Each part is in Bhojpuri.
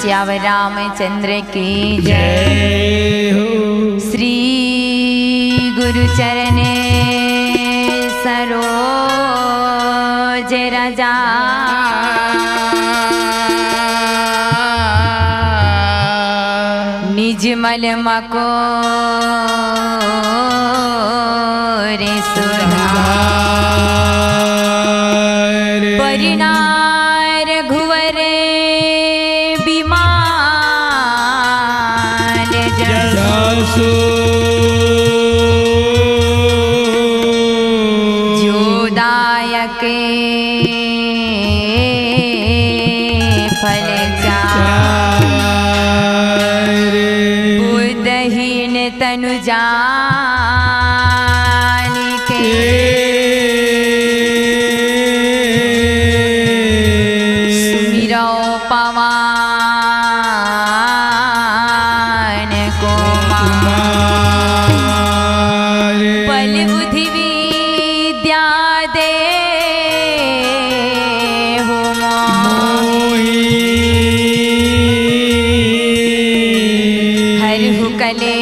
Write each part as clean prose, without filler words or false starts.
श्यावर रामचंद्र की जय हो। श्री गुरु चरण सरोज रजा निज मल मको रे सुधा परिणार घुवरे विमान जसु जोदायक फल बुद्धहीन तनु जान के सुमिरो पवन कुमार बल बुद्धि विद्या दे हो मोहि हर हुकले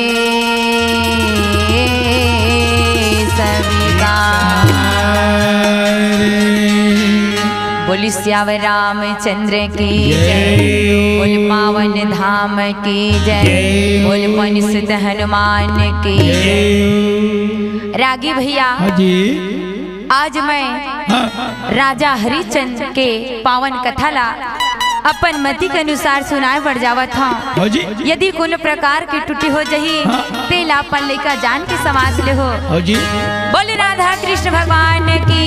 बोल श्यावर रामचंद्र की जय। बोल पावन धाम की जय। बोल पनिसुत हनुमान की जय। रागी भैया आज मैं राजा हरिश्चंद्र के पावन कथा ला अपन मति के अनुसार सुनाए बढ़ जावत हूँ। यदि कोनो प्रकार की टूटी हो जही तेला अपन लेका जान के समाज ले हो। बोल राधा कृष्ण भगवान की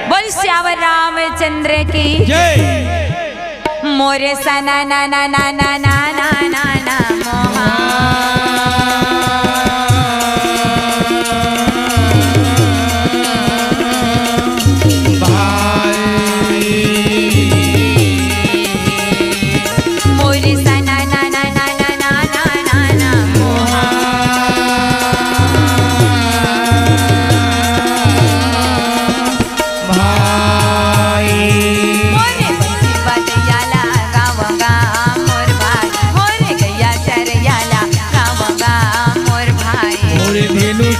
बोल श्यावर रामचंद्र की जय। मोरे सना ना ना ना ना ना ना ना ना मोहा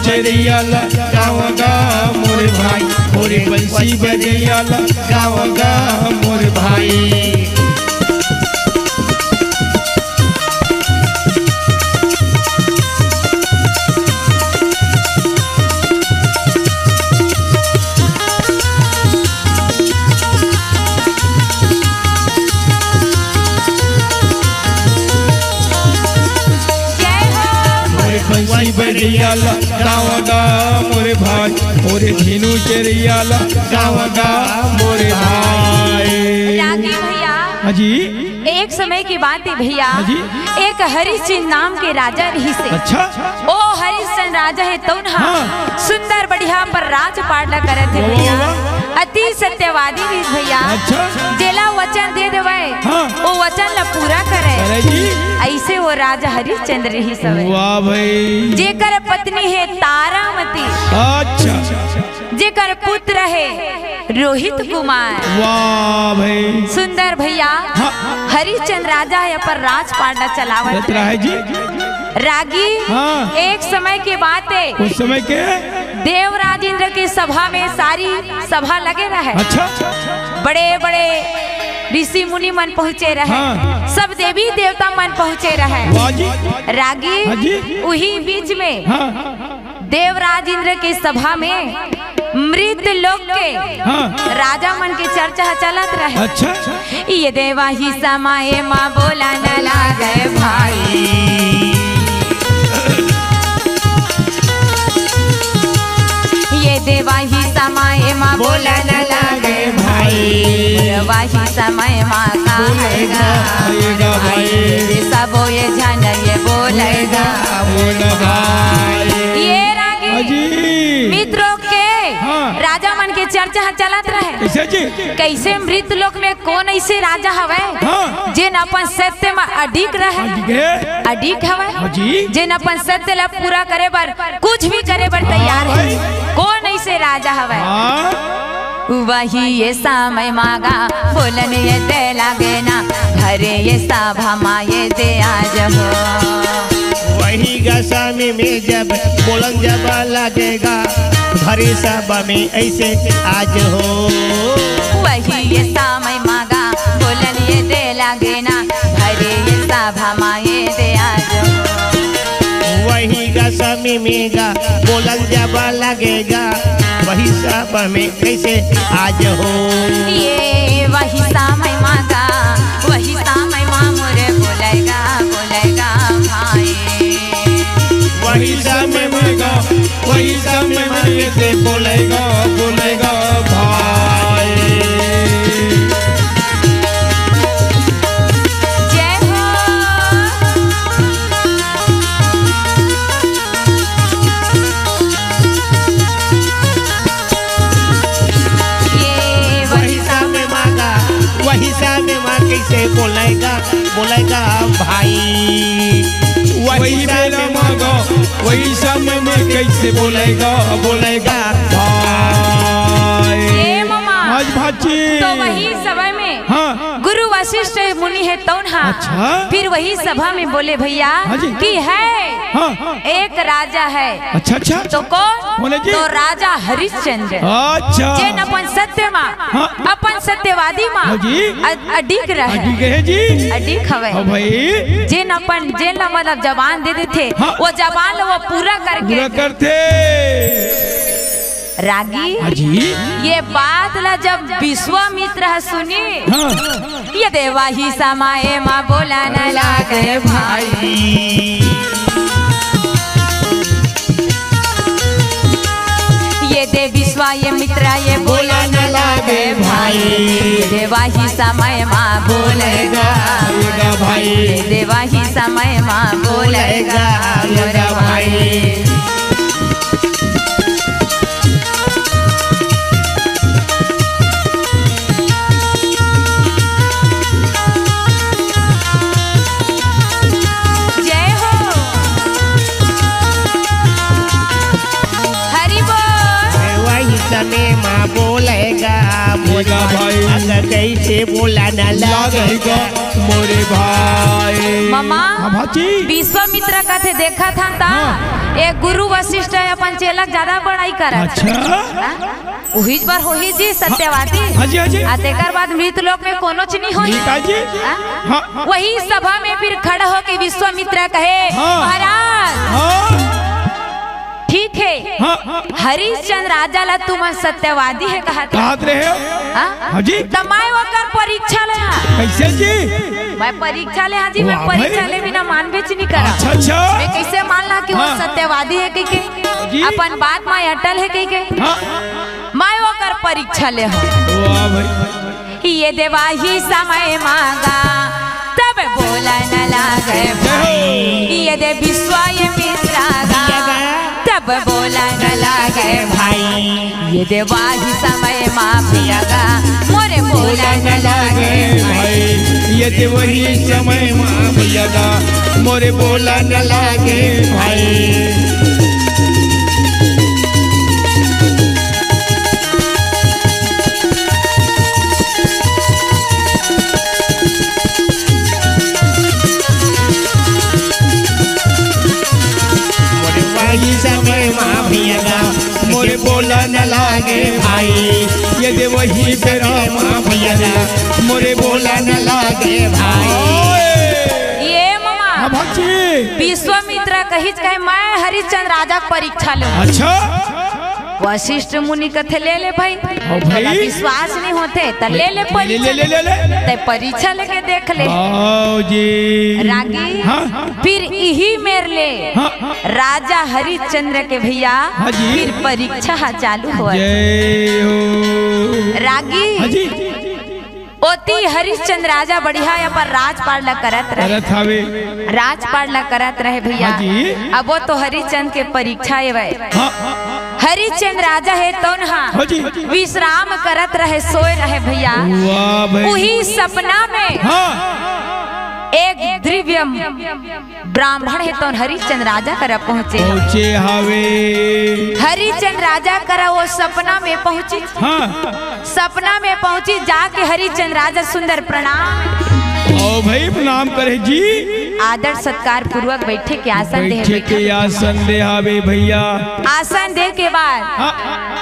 चरियाला गावगा मोर भाई मोरे बंसी बजियाला गावगा मोर भाई। बरियाला गावगा मोरे भाई मोरे धीनु चरियाला गावगा मोरे भाई। रागी भैया हाजी एक समय की बात है भैया एक हरिश्चंद्र नाम के राजा रही से। अच्छा ओ हरिश्चंद्र राजा है तो ना सुंदर बढ़िया पर राजपाट करे थे भैया अति सत्यवादी भी भैया। अच्छा जेला वचन दे देवे वो वचन ला पूरा करे ऐसे वो राजा हरिश्चंद्र रही सब। वाह भाई जेकर पत्नी है तारामती। अच्छा जेकर पुत्र है रोहित कुमार। वाह भाई सुंदर भैया हरिश्चंद्र राजा है पर राजपाट चलावत रहे जी। रागी एक समय की बात है उस समय के देवराज इंद्र की सभा में सारी सभा लगे रहे। अच्छा बड़े बड़े ऋषि मुनि मन पहुँचे रहे सब देवी देवता मन पहुँचे रहे। रागी वही बीच में देवराज इंद्र की सभा में मृत लोक के राजा मन की चर्चा चलत रहे। अच्छा ये देवा ही समय माँ बोला न लागे भाई ये देवा ही समय माँ बोला न लागे भाई वही समय माँ का सब ये झन ये बोलेगा ये रागी मित्रों के राजा मन के चर्चा चलत रहे। कैसे मृत लोक में कौन ऐसे राजा हवे जिन अपन सत्य में अडिग रहे अडिग हवे जिन अपन सत्य ला पूरा करे बर कुछ भी करे बर तैयार है। कौन ऐसे राजा हवे वही ये समय मांगा बोलन ये दे लागे ना घरे ये सभा माये दे आज हो। वही गसामी में जब बोलन जब लगेगा भरी सभा में ऐसे आज हो। वही ये समय मांगा बोलन ये दे लागे ना घरे ये सभा माये दे आज हो। वही गसामी में बोलन जब लगेगा वही सभा में कैसे आज हो। ये वही समय मांगा वही समय मामुरे बोलेगा बोलेगा भाई। वही समय मांगा वही समय मांगे से बोलेगा बोलेगा भाई। जय हो। ये वही समय मांगा वही समय मांग कैसे बोलेगा बोलेगा भाई। वही समय मांगा वही समय में कैसे बोलेगा बोलेगा भाई। ये मामा आज भाची तो वही सभा में हाँ गुरु वशिष्ठ मुनि है तो ना अच्छा। फिर वही सभा में बोले भैया हाँ जी। कि है हाँ एक राजा है। अच्छा अच्छा तो कौन? बोले जी। तो राजा हरिश्चंद्र अच्छा जेन अपन सत्य माँ हाँ। अपन सत्यवादी माँ हाँ जी। अडिग रहे ठीक है जी अडिग हवे हाँ भाई जेन मतलब जबान दे देते हाँ। वो जबान वो पूरा करके पूरा करते रागी हाँ जी ये बात ला जब विश्वामित्र सुनी हाँ ये देवा ही समाये माँ बोला न लागे भाई। ये दे विश्वा ये मित्रा ये बोला न लागे भाई। देवा ही समय माँ बोलेगा भाई देवा ही समय माँ बोलेगा मोरा भाई। माँ बोलेगा मोरा भाई अगर कैसे बोला न लगेगा मोरे भाई। मामा भाची विश्वामित्र कथे देखा था एक गुरु वशिष्ठ अपन चेलक ज्यादा बड़ाई कर अच्छा उही बार होही जी सत्यवादी हाँ जी हाँ जी तेकर बाद मृत लोक में कोनो च नहीं होई जी हाँ वही सभा में फिर खड़ा हो के विश्वामित्र कहे महाराज ठीक है हरिश्चंद्र राजा ला तुम सत्यवादी है कहा रहे हो हाँ जी मैं वकर परीक्षा ले कैसे जी मैं परीक्षा ले हाँ जी मैं परीक्षा ले बिना मान बेच नहीं करा। अच्छा मैं कैसे मान ला कि वो सत्यवादी है कि अपन बात में अटल है कि मैं वकर परीक्षा ले ये देवा ही समय मांगा तब बोला न लागे भाई। ये दे विश्वा ये मित्रा तब बोला न लागे भाई। ये देवा ही समय माँ पियागा मोरे बोला न लागे भाई। ये दे वही समय माँ पियागा मोरे बोला न लागे भाई। समय माँ पियागा मोरे बोला न लागे भाई। ये दे वही तेरा माँ पियागा मोरे बोला न लागे भाई। ये मामा विश्वामित्र कही मैं हरिश्चंद्र राजा परीक्षा ले। अच्छा वशिष्ठ मुनि कथे ले भाई विश्वास नहीं होते तो ले परीक्षा लेके देख ले जी रागी फिर यही मेर ले राजा हरिश्चंद्र के भैया फिर परीक्षा चालू हुआ रागी ओती हरिश्चंद्र राजा बढ़िया या पर राजपाट करत रहे भैया। अब वो तो हरिश्चंद्र के परीक्षा हरिश्चंद्र राजा है तो विश्राम करत रहे सोए रहे भैया। वही सपना में एक दिव्य ब्राह्मण है तो हरिचंद राजा कर पहुँचे हवे हरिचंद राजा कर वो सपना में पहुँची। हाँ सपना में पहुँची जाके हरिचंद राजा सुंदर प्रणाम ओ भाई प्रणाम करे जी। आदर सत्कार पूर्वक बैठे के आसन दे बैठे के आसन दे हवे भैया। आसन दे के बाद हाँ।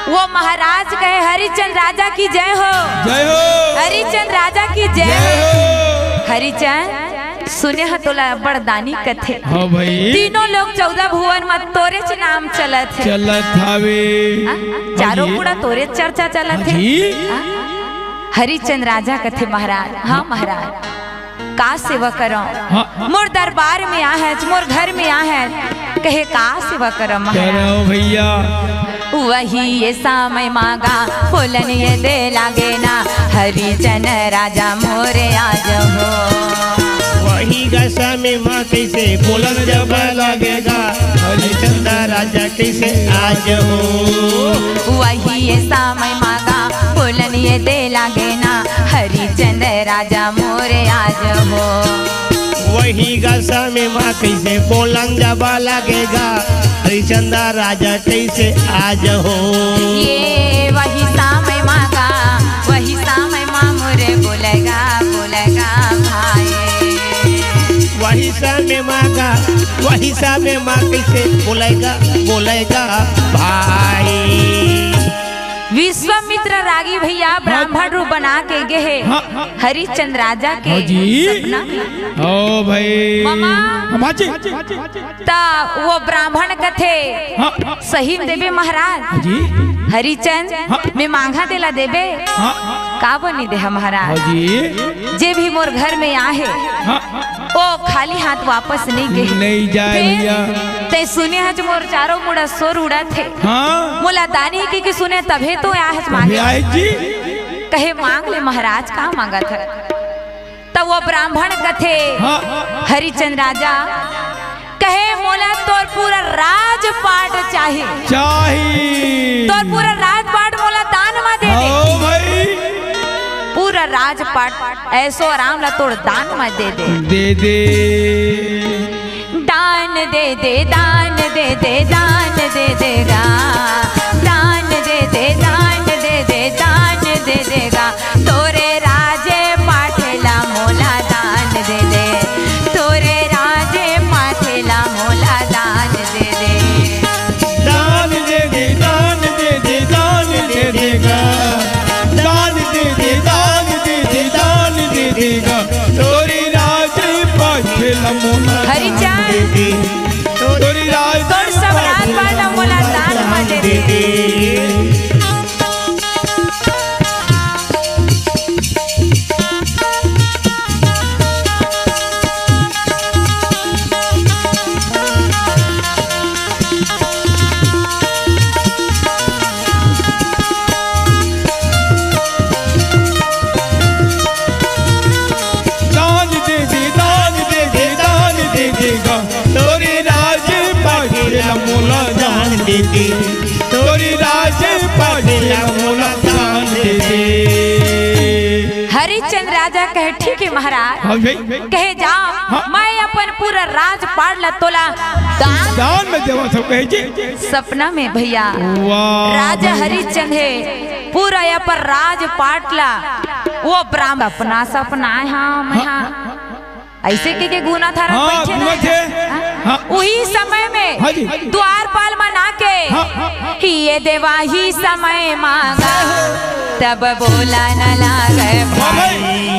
वो महाराज कहे हरिचंद राजा की जय हो। जय हो हरिचंद राजा की जय हो। हरिचंद सुने ह तोला बड़दानी कथे। हाँ भाई तीनों लोग 14 भुवन में तोरे च नाम चलत है। चलत हवे चारों पूरा तोरे चर्चा चलत है। हरिचंद राजा कथे महाराज हाँ महाराज का सेवा करो। हाँ। मोर दरबार में आ है मोर घर में आ है कहे का सेवा करो महाराज भैया। वही ये समय मांगा फूलन ये दे लागे ना हरिचंद राजा मोरे आज हो। वही गसा में माँ कैसे बोलन जब लगेगा हरिचंद राजा कैसे आज हो। वही ये समय मांगा फूलन ये दे लागे ना हरिचंद राजा मोरे आज हो। वही गसा में माँ कैसे बोलन जब लगेगा हरिचंद राजा कैसे आज हो। ये वही समय मांगा वही समय माँ मोरे बोलेगा बोलेगा भाई। वही समय मांगा वही समय माँ कैसे बोलेगा बोलेगा भाई। विश्वामित्र रागी भैया ब्राह्मण रूप बना के गए हरिचंद राजा के सपना में। ओ भाई मामा ता वो ब्राह्मण कथे सही देवे महाराज हरिचंद में मांगा देला देवे का बनी दे महाराज। जे भी मोर घर में आहे ओ खाली हाथ वापस नहीं गए नहीं जाए भैया। ते सुने हज मोर चारों मुड़ा सोर उड़ा थे। हाँ। मोला दानी की सुने तभे तो आहज मांगे जी। कहे मांग ले महाराज का मांगा था। तब वो ब्राह्मण कथे हरिचंद राजा कहे मोला तोर पूरा राजपाट चाहिए तोर पूरा राजपाट मोला दान में दे दे भाई। पूरा राजपाट ऐसो आराम ला तोड़ दान में दे दे दान दे दे दान दे दे दान दे देगा दान दे दे दान दे दे दान दे देगा तोरे राजे पाठेला मोला दान दे दे तोरे राजे पाठेला मोला दान दे दे दान दे दे दान दे दे दान दे देगा दान दे दे दान दे दे दान दे देगा तोरी राजे पाठेला मोला हरिचंद तोरी राज तोर सब राजपाट मोला दान में दे दे। तोरी राज हरिचंद राजा कहे ठीक है महाराज कहे जाओ मैं अपन पूरा राज पाड़ ला तोला दान में देवा सब कहे जी। सपना में भैया राजा हरिचंद है पूरा यहाँ पर राज पाट ला वो ब्राह्मण अपना सपना हाँ ऐसे के गुना था वही समय में द्वारपाल मना के ये देवा ही समय मांगा तब बोला न लागे भाई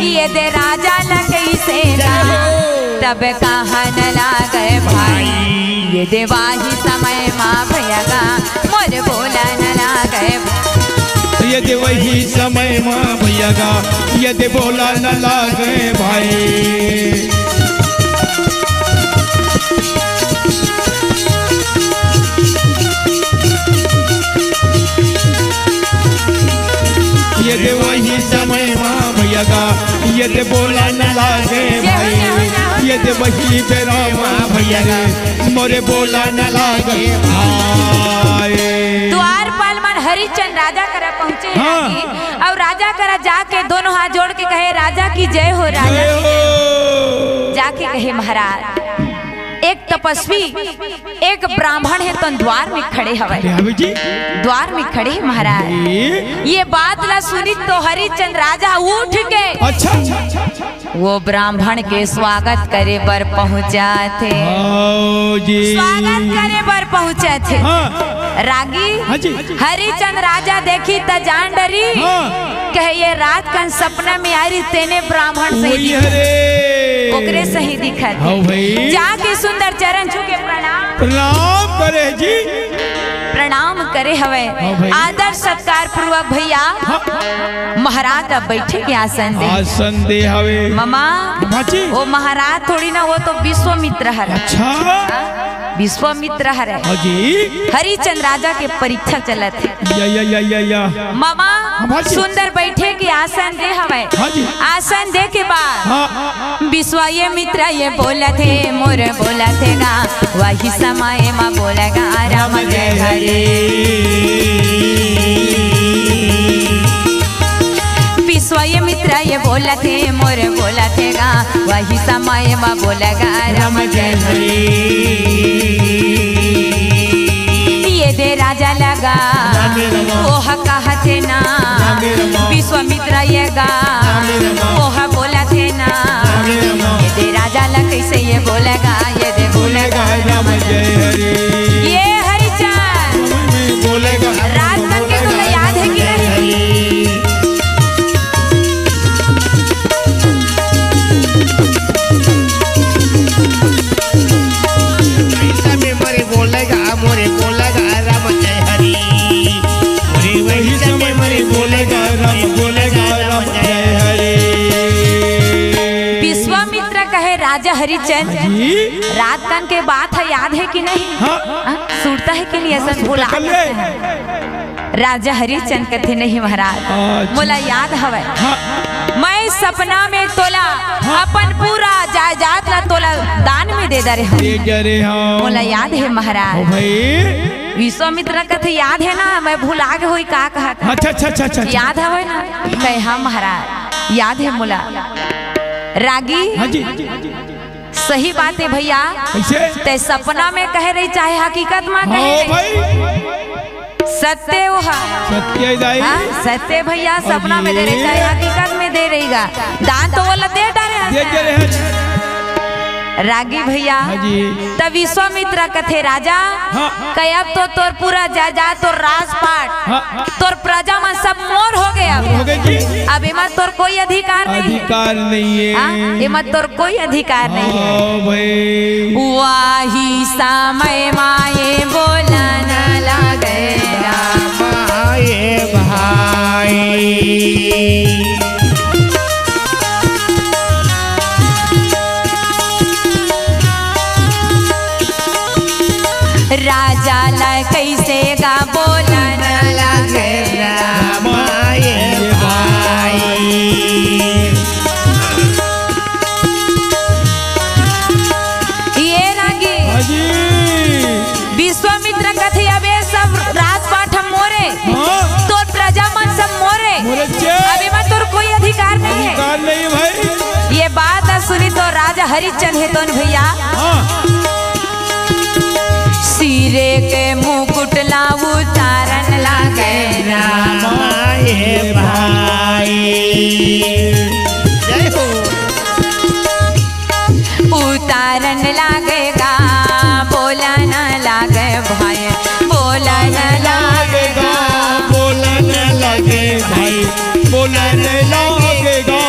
ये दे राजा लगे से तब कहा न लागे भाई ये देवा ही समय माँ भैया मोर बोला न लागे यदि वही समय माँ भैया का यदि बोला न लागे भाई। यदि वही समय माँ भैया का यदि बोला न लागे भाई यदि वही बेरा माँ भैया का मोरे बोला न लागे भाई। द्वारपाल मन हरिचंद राजा करा पहुँचे और राजा करा जाके दोनों हाथ जोड़ के कहे राजा की जय हो राजा के हे महाराज एक तपस्वी एक ब्राह्मण है तो द्वार में खड़े हवे जी द्वार में खड़े हैं महाराज। ये बात ला सुनी तो हरिचंद राजा उठ के अच्छा वो ब्राह्मण के स्वागत करे बर पहुंचा थे जी स्वागत करे बर पहुंचे थे। हाँ रागी हाँ जी हरिचंद राजा देखी त जान डरी हाँ कहे ये रात कन सपना में आ रही तेने ब्राह्मण से वही हरे ओकरे सही दिखत हाँ भाई जाके सुंदर चरण छुके प्रणाम करे जी प्रणाम करे हवे हाँ भाई। आदर सत्कार पूर्वक भैया महाराज अब बैठे के आसन दे आसन दे हवे मामा भाजी वो महाराज थोड़ी ना वो तो विश्वामित्र हर अच्छा विश्वामित्र हर हाँ जी हरिचंद राजा के परीक्षा चलत है या मामा भाजी। सुंदर बैठे के आसन दे हवे हाँ जी आसन दे के बाद हाँ विश्वामित्र ये बोला थे मोर बोला थे गा वही समय माँ बोलेगा राम जय हरे। विश्वामित्र ये बोला थे मोर बोला थे गा वही समय माँ बोलेगा राम जय हरे। ये दे राजा लगा ओह कहते ना विश्वामित्र ये गा ओह बोला थे ना ये दे राजा ला कैसे ये बोलेगा ये दे बोलेगा राम जय हरे ये हरिचंद बोलेगा रात तक के तो याद है कि नहीं में मोरे बोलेगा राम जय हरि मोरे वही समय मोरे बोलेगा राम जय हरे विश्वामित्र कहे राजा हरिचंद जी रात तन के बात है याद है कि नहीं हाँ सुनता है कि नहीं ऐसा भूला कर ले। जाते हैं। राजा हरिचंद कथे नहीं महाराज अच्छा। मोला याद हवे हाँ मैं सपना में तोला अपन पूरा जायदाद ला तोला दान में दे दे ये जरे हाँ मोला याद है ओ महाराज भाई विश्वामित्र कथे याद है ना मैं भूला के हुई का कहा था। अच्छा अच्छा अच्छा अच्छा याद हवे ना कहे हाँ महाराज याद है मोला रागी हाँ जी सही बात है भैया कैसे ते सपना में कह रही चाहे हकीकत में हाँ कहे भाई सत्य वो सत्य दाई सत्य भैया सपना में दे रही चाहे हकीकत में दे रहेगा दान तो वो दे ये डाले जरे हैं रागी भैया हाँ जी तब विश्वामित्र कथे राजा हाँ। कहे अब तो तोर पूरा जायदाद तोर राजपाट हाँ तोर प्रजा में सब मोर हो गया हो गए जी अब इमा तोर कोई अधिकार नहीं है अधिकार नहीं है इमा तोर कोई अधिकार नहीं है हाँ भाई वाही समय माए बोला न लगे माए भाई राजा ला कैसे गा बोला न लगे माए भाई ये रागी हाँ जी विश्वामित्र कथे अबे सब राजपाट हम मोरे हाँ तोर प्रजा मन सब मोरे मोरे चे। अबे में तोर कोई अधिकार नहीं है अधिकार नहीं भाई ये बात सुनी तो राजा हरिचंद है तो भैया हाँ सिरे के मुकुट ला उतारन लागे माए भाई जय हो उतारन लागेगा बोला न लागे भाई बोला न लागेगा बोलने लगे भाई बोलने लगेगा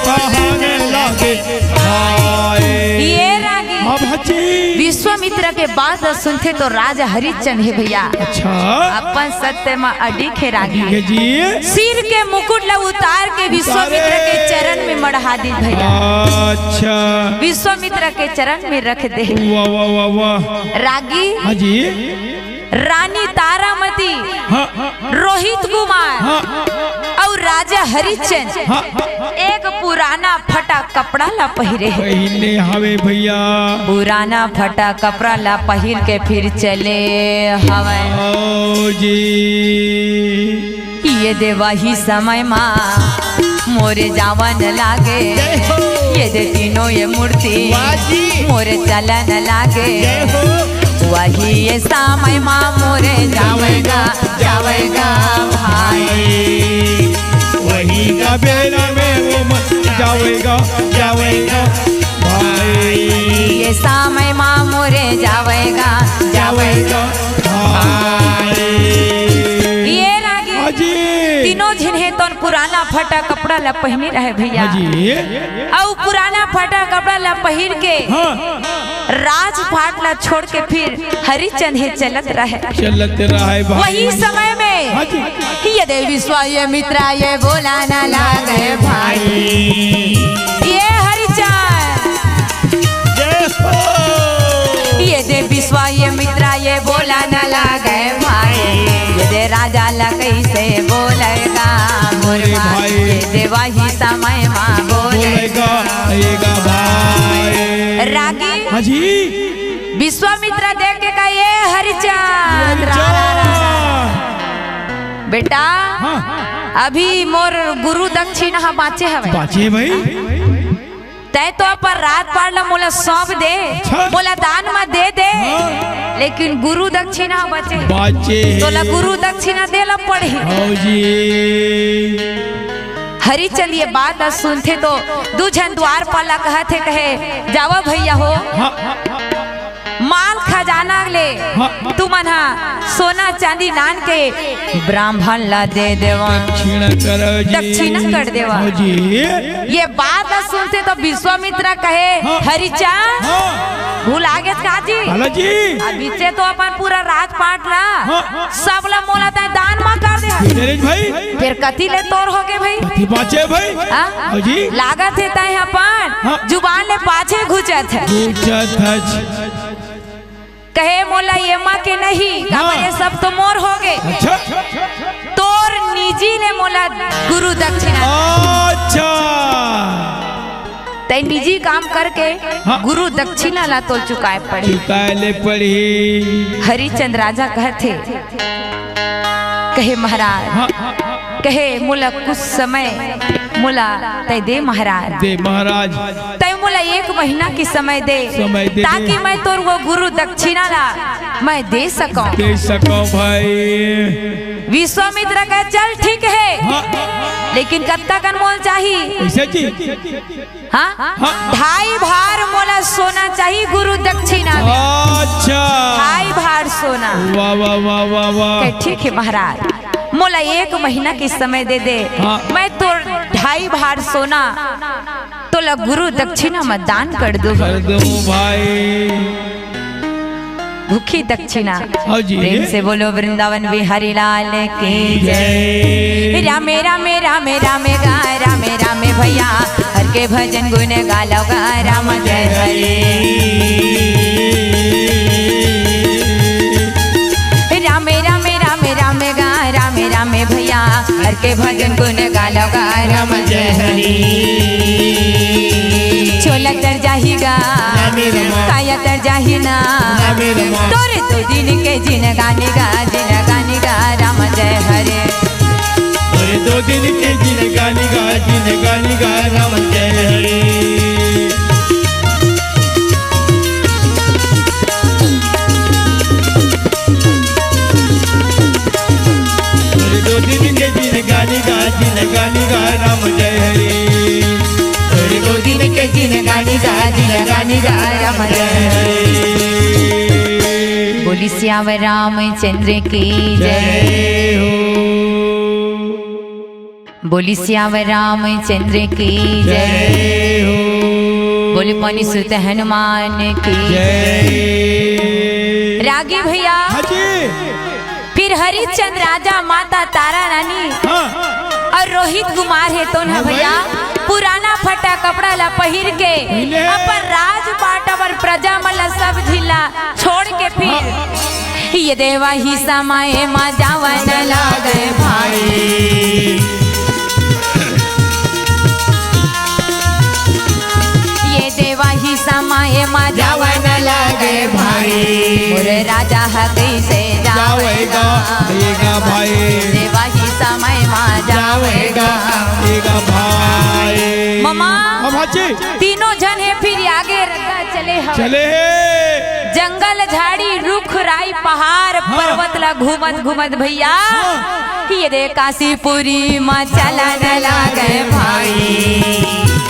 कहने लगे भाई ये रागी हाँ भाजी विश्वामित्र के बात सुनते तो राजा हरिचंद है भैया अच्छा अपन सत्य में अडिक है रागी ठीक है जी सिर के मुकुट ला उतार के विश्वामित्र के चरण में मढ़ा दी भैया अच्छा विश्वामित्र के चरण में रख दे वाह वाह वाह वाह रागी हाँ जी रानी तारामती हाँ रोहित कुमार हाँ और राजा हरिचंद हाँ एक पुराना फटा कपड़ा ला पहिरे है पहले हवे भैया पुराना फटा कपड़ा ला पहिर के फिर चले हवे आओ जी ये देवा ही समय माँ मोरे जावन लागे, ये दे तीनों ये मूर्ति मोरे चलन लागे, वही ये समय माँ मोरे जावेगा जावेगा भाई, वही का बेरा में वो जावेगा जावेगा भाई, ये समय माँ मोरे जावेगा जावेगा भाई। ये रागी तीनों जिन्हें तो पुराना फटा कपड़ा ला पहनी रहे भैया, और पुराना फटा कपड़ा ला पहिर के राजपाट ला छोड़ के फिर हरिचंद चलत रहे वही समय में ये देवी विश्वामित्रा ये बोला ना लागे भाई, ये हरिचंद ये देवी विश्वामित्रा ये बोला ना लागे भाई, ये दे राजा ला कैसे बोलेगा भाई, ये देवा ही समय माँ बोलेगा भाई। रागी विश्वामित्रा देख के का ये हरिचंद बेटा अभी मोर गुरु दक्षिणा बाँचे हवे बाँचे भाई, तय तो पर रात पाड़ला मोला सौंप दे, मोला दान में दे दे, लेकिन गुरु दक्षिणा बचे तोला गुरु दक्षिणा देला पड़ी। हरिचंद ये बात सुनते तो दूजन द्वार पाला कहते कहे जावा भैया हो माल खजाना ले तू मना सोना चांदी नान के ब्राह्मण ला दे देवा दक्षिणा कर देवा। ये बात सुनते तो विश्वामित्रा कहे हरिचंद भूल आगे काजी अभी से तो अपन पूरा रात पाट ला सब ला मोला तय दान मा कर दे भाई, फिर कति ले तोर हो गए भाई बाचे भाई लागत है तय अपन जुबान ले पाछे घुचत है कहे मोला ये माँ के नहीं ये सब तो मोर हो गए, तोर निजी ने मोला गुरु दक्षिणा तय निजी काम करके गुरु दक्षिणा ला तो चुकाए पड़ी। हरिचंद राजा कहते कहे महाराज कहे मोला कुछ समय मोला तय दे महाराज तय मोला 1 महीना की समय दे ताकि मैं तोर वो गुरु दक्षिणा ला मैं दे सकूं भाई। विश्वामित्र का चल ठीक है लेकिन कत्ता का मोल चाहिए हाँ 2.5 भार मोला सोना चाहिए गुरु दक्षिणा में। अच्छा 2.5 भार सोना वाह वाह वाह वाह वाह ठीक है महाराज मोला 1 महीना की समय दे दे मैं तो 2.5 भार सोना तो ला गुरु दक्षिणा में दान कर दूं भाई। भूखी दक्षिणा प्रेम से बोलो वृंदावन बिहारी लाल की जय। रामे रामे रामे रामे गा रामे रामे भैया हर के भजन गुण गालो गा राम जय हरे। रामे रामे रामे रामे गा रामे रामे भैया हर के भजन गुण गालो गा राम जय हरे। छोला तर जाहिगा काया तर जाहिना तोरे 2 दिन के जिन गाने गा राम जय हरे। तोरे 2 दिन के जिन गाने गा राम जय हरे। तोरे 2 दिन के जिन गाने गा राम जय हरे। तोरे 2 दिन के जिन गाने गा राम जय हरे। बोली श्यावर रामचंद्र की जय हो, बोली श्यावर रामचंद्र की जय हो, बोली पनी सुत हनुमान की जय। रागी भैया फिर हरिचंद राजा माता तारा रानी और रोहित कुमार है तो ना भैया पुराना फटा कपड़ा ला पहिर के अपन राजपाट पर प्रजा मला सब ढीला छोड़ के फिर ये देवा ही समय माँ जावन लागे भाई। ये देवा ही समय माँ जावन लागे भाई। मोरे राजा कैसे जावेगा भाई। देवा ही समय माँ जावेगा भाई मामा भाजी तीनों जन है फिर आगे रखा चले हम चले जंगल झाड़ी रुख राई पहाड़ पर्वत ला घूमत घूमत भैया ये दे काशीपुरी माँ चला न लागे भाई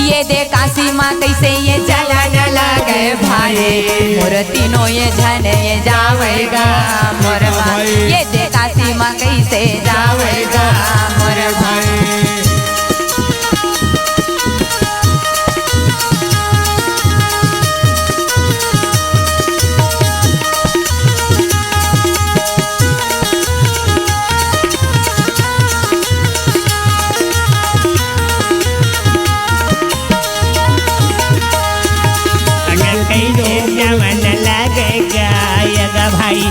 ये दे काशी माँ कैसे ये चला न लागे भाई मोर तीनों ये जन ये जावेगा मोर माँ ये दे काशी माँ कैसे जावेगा मोर भाई भाई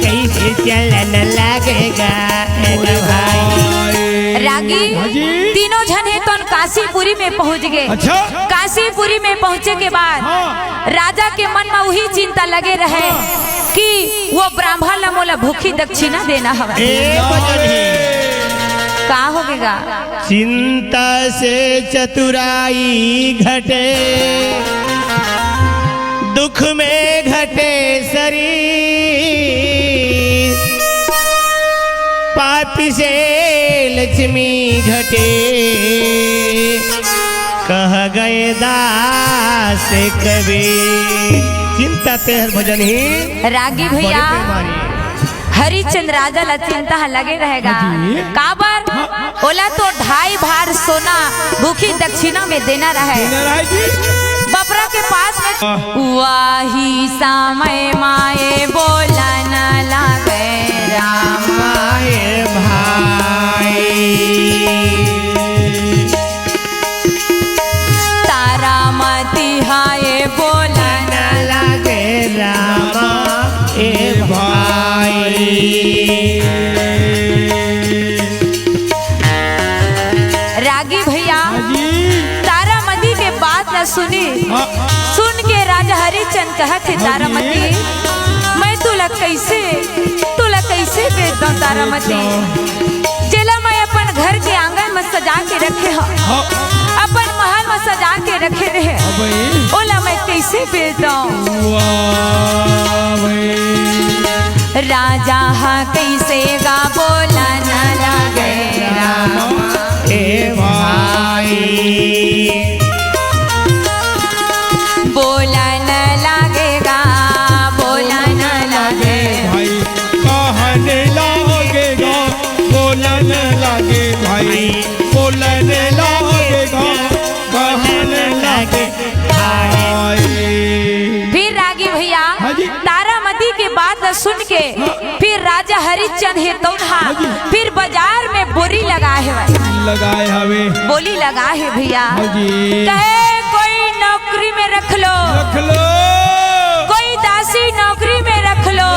कैसे चलन लगेगा भाई रागी तीनों जन है तो काशीपुरी में पहुंच गए। अच्छा काशीपुरी में पहुंचे के बाद राजा के मन में वही चिंता लगे रहे कि वो ब्राह्मण ला मोला भूखी दक्षिणा देना है का होगा। चिंता से चतुराई घटे दुख में घटे शरीर पापी से लक्ष्मी घटे कह गए दास कबीर चिंता तेहर भजन ही रागी भैया हरिचंद राजा ला चिंता लगे रहेगा काबर ओला तो 2.5 भार सोना भूखी दक्षिणा में देना रहे बपरा के पास में वाही समय माए बोला न लागे रामाए भाई तारामती हाय बोला न लागे रामा ए भाई रागी भैया तारामती के बात न सुनी सुन के राजा हरिचंद कहा थे तारामती मैं तुला कैसे बेच दूं तारामती चला मैं अपन घर के आंगन में सजा के रखे हो अपन महल में सजा के रखे रहे ओला मैं कैसे बेच दूं राजा हा कैसे गा बोला न लागे ए भाई बोला न लागेगा बोला न लागे भाई कहने लगेगा बोलन लगे भाई बोलन लगेगा कहने लगे भाई। फिर रागी भैया तारामती के बात सुन के फिर राजा हरिचंद है तो फिर बाजार में बोली लगाए हवे बोली लगाए है भैया कहे कोई नौकरी में रख लो कोई दासी नौकरी में रख लो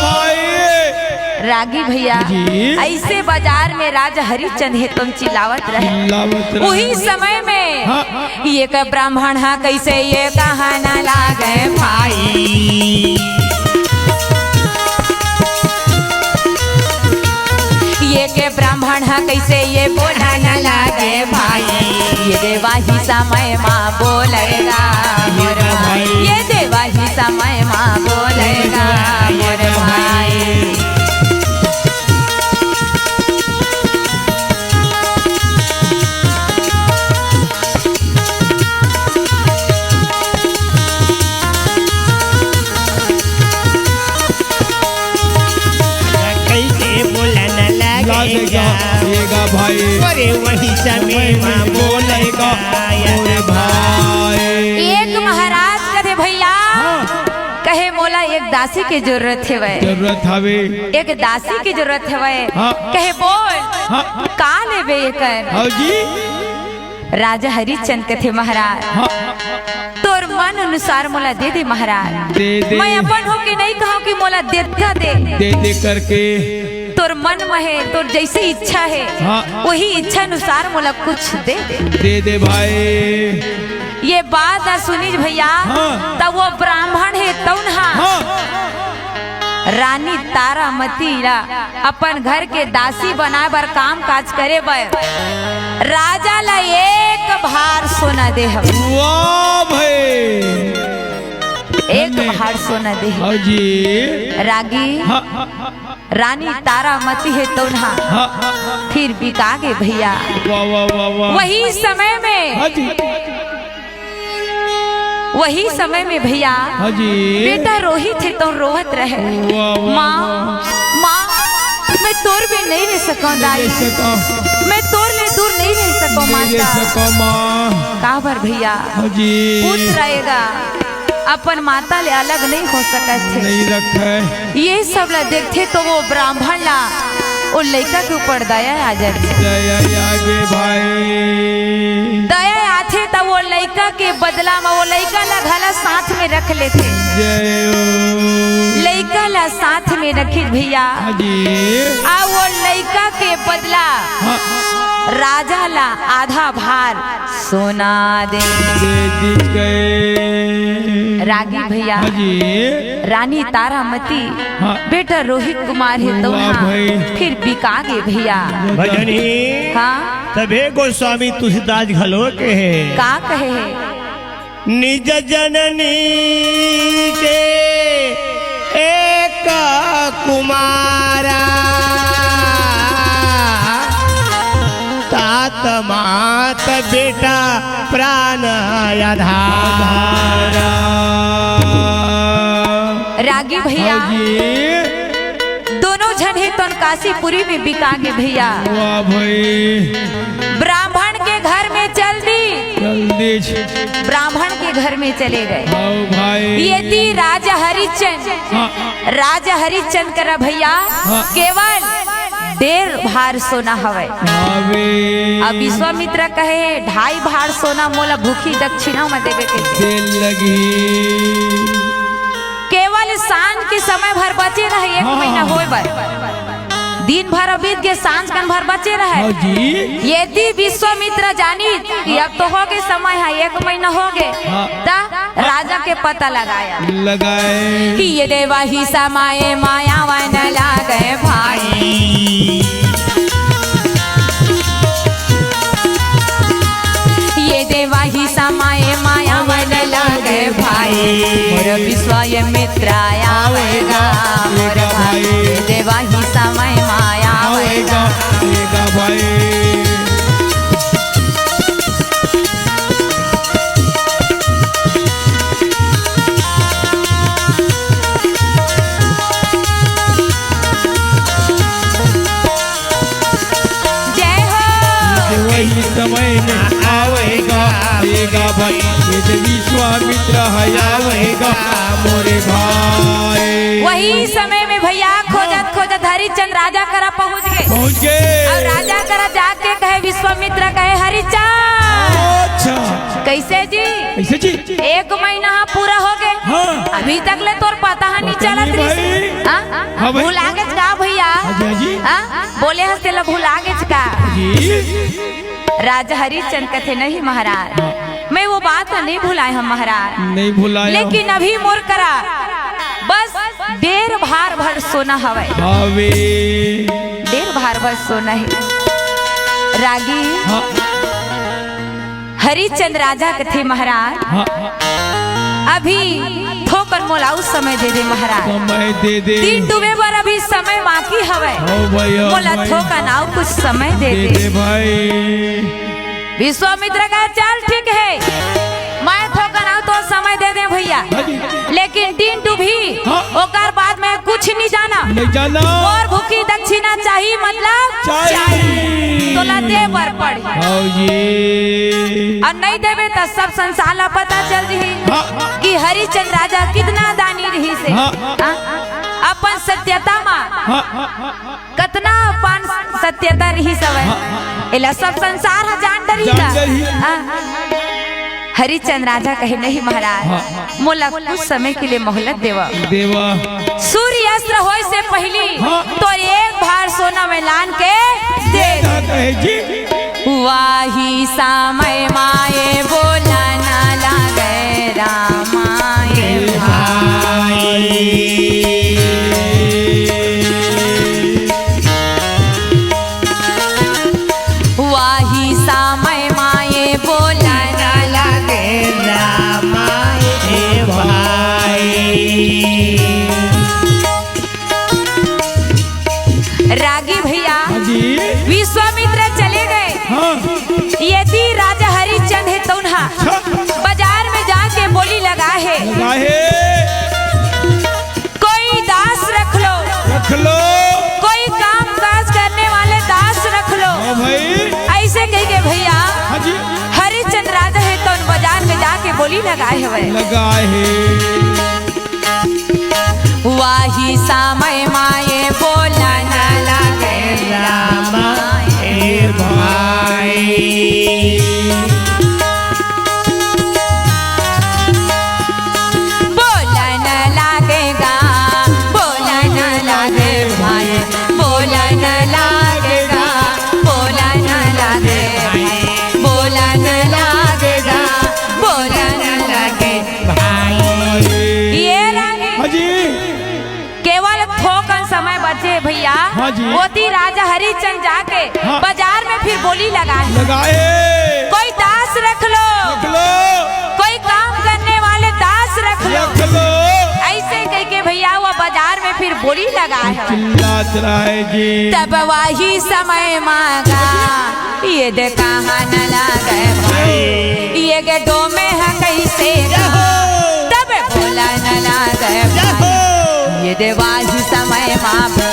भाई रागी भैया ऐसे बाजार में राजा हरिचंद है तुम चिल्लावत रहे वही समय में ये का ब्राह्मण हा कैसे ये कहा न लागे भाई ये के ब्राह्मण हा कैसे ये बोला न लागे भाई ये देवा ही समय माँ बोलेगा मोर भाई ये देवा ही समय माँ बोलेगा मोर भाई लगेगा भाई अरे वही समय माँ बोलेगा भाई। एक महाराज कहे भैया कहे मोला एक दासी की जरूरत हवे एक दासी की जरूरत है कहे बोल का लेबे कर जी राजा हरिचंद कथे महाराज तोर मन अनुसार मोला दे दे महाराज मैं अपन हो के नहीं कहूँ कि मोला दे करके तोर मन में है तोर जैसे इच्छा है वही इच्छा अनुसार मोला कुछ दे भाई। ये बात सुनी भैया तब वो ब्राह्मण है तब रानी तारामती ला अपन घर के दासी बनाए बर काम काज करे बर राजा ला एक भार सोना दे हम। वाह भाई, एक भार सोना दे हाँ जी। रागी हाँ रानी तारामती है तो ना हाँ फिर बिका गे भैया। वाह वाह वाह वाह। वही समय में, हाँ जी वही समय में भैया हाँ जी। बेटा रोहित है तो रोहत रहे। वाह वाह माँ माँ मैं तोर भी नहीं रह सकूं दाई, मैं तोर ले दूर नहीं रह सकूं माता। माँ का भर भैया हाँ जी। पुत्र रहेगा अपन माता ले अलग नहीं हो सकत थे। नहीं रखे ये सब ला देखते तो वो ब्राह्मण ला वो लड़का के ऊपर दया आ जाती। दया आगे भाई, दया आथे तो वो लड़का के बदला में वो लड़का ला घला साथ में रख लेते। जय लड़का ला साथ में रखे भैया। हाँ जी। आ वो लड़का के बदला हाँ राजा ला आधा भार सोना दे। दे गए रागी भैया हाँ जी। रानी तारामती हाँ। बेटा रोहित कुमार है तो वाह हाँ, भाई। फिर बिका गे भैया। भजनी हाँ तबे गोस्वामी तुलसीदास घलो के है का कहे है निज जननी के एक कुमारा तात मात बेटा प्राण आधारा। रागी भैया हाँ जी। दोनों जन है तो काशीपुरी में बिका गे भैया। वाह भाई, ब्राह्मण के घर में चल दी, जल्दी ब्राह्मण के घर में चले गए। आओ भाई। ये थी राजा हरिश्चंद्र। हाँ राजा हरिश्चंद्र करा भैया हाँ। केवल 1.5 भार सोना हवे। भाभी अब विश्वामित्र कहे 2.5 भार सोना मोला भूखी दक्षिणा में देवे के। तेल लगी केवल सांझ के समय भर बचे रहे, 1 हाँ। महीना होए बर दिन भर बीत के सांझ कन भर बचे रहे। हाँ जी। यदि विश्वामित्र जानी कि अब तो हो गए समय है 1 महीना हो गए हाँ। ता राजा के पता लगाया लगाए कि ये देवा ही समाये माया वन लागे भाई। ये देवा ही समाये माया वन लागे भाई। मोर विश्वामित्र आवेगा मोर भाई। ये देवा ही समय माया आवेगा। आएगा भाई। जय हो वही समय में आवेगा आएगा भाई। ये जो विश्वामित्र है आवेगा मोरे भाई। वही समय में भैया खोजत खोजत हरिश्चंद्र राजा करा पहुंच गए। पहुंच गए। और राजा करा जाके कहे विश्वामित्र कहे हरिश्चंद्र अच्छा कैसे जी ऐसे जी 1 महीना पूरा हो गए हाँ। अभी तक ले तोर पता है नहीं पता चलत नहीं रही। भाई। हाँ? हाँ भाई। भूला गेच का भैया हाँ जी। हाँ? बोले हंसते ला भूला गेच का। जी राजा हरिश्चंद्र कहते नहीं महाराज मैं वो बात तो नहीं भुलाए हम महाराज, नहीं भुलाया लेकिन अभी मोर करा बस 1.5 भार भर सोना हवे। भावे 1.5 भार भर सोना है। रागी हाँ हरिश्चंद्र राजा कथे महाराज हाँ अभी ठोकर मोला उस समय दे दे महाराज। समय दे दे दिन डूबे पर अभी समय बाकी हवे ओ भाई ओ मोला भाई। ठोकर नाव कुछ समय दे दे दे। दे भाई। विश्वामित्र का चल ठीक है मैं ठोकर नाव तो समय दे दे भैया, लेकिन दिन डूबी हाँ। ओकर बाद में कुछ नहीं जाना नहीं जाना और भूखी दक्षिणा चाहिए मतलब चाहिए। तो ला दे बर पड़ी आओ जी और नहीं देवे तो सब संसार ला पता चल रही हाँ कि हरिश्चंद्र राजा कितना दानी रही से हाँ। हाँ? अपन सत्यता मा हाँ हाँ कतना अपन सत्यता रही सब इला सब संसार ह जान डरी जान डरी। हरिश्चंद्र राजा कहे नहीं महाराज हाँ। मोला कुछ समय के लिए मोहलत देवा देवा सूर्यास्त होए से पहली हाँ। तो 1 भार सोना में लान के दे क्या कहे जी वाही समय माए बोला ना लागे रामाए भाई। बोली लगाए हुए लगाए है वाही समय माए बोला न लागे रामा ए भाई बोला न लागेगा बोला न लागे भाई बोला न लागेगा बोला न लागे भाई बोला न लागेगा बोला न लागे भाई ये रानी हाँ जी केवल थोकन समय बचे भैया हाँ जी। मोती राजा हरिचंद जाके हाँ। बाजार में फिर बोली लगाए लगाए कोई दास रख लो रख लो कोई काम करने वाले दास रख लो रख लो ऐसे कह के भैया वो बाजार में फिर बोली लगाए चिल्लात रहा है जी तब वही समय मांगा ये दे कहाँ न लागे भाई ये के डो में है कैसे तब बोला न लागे भाई ये दे वही समय मांगा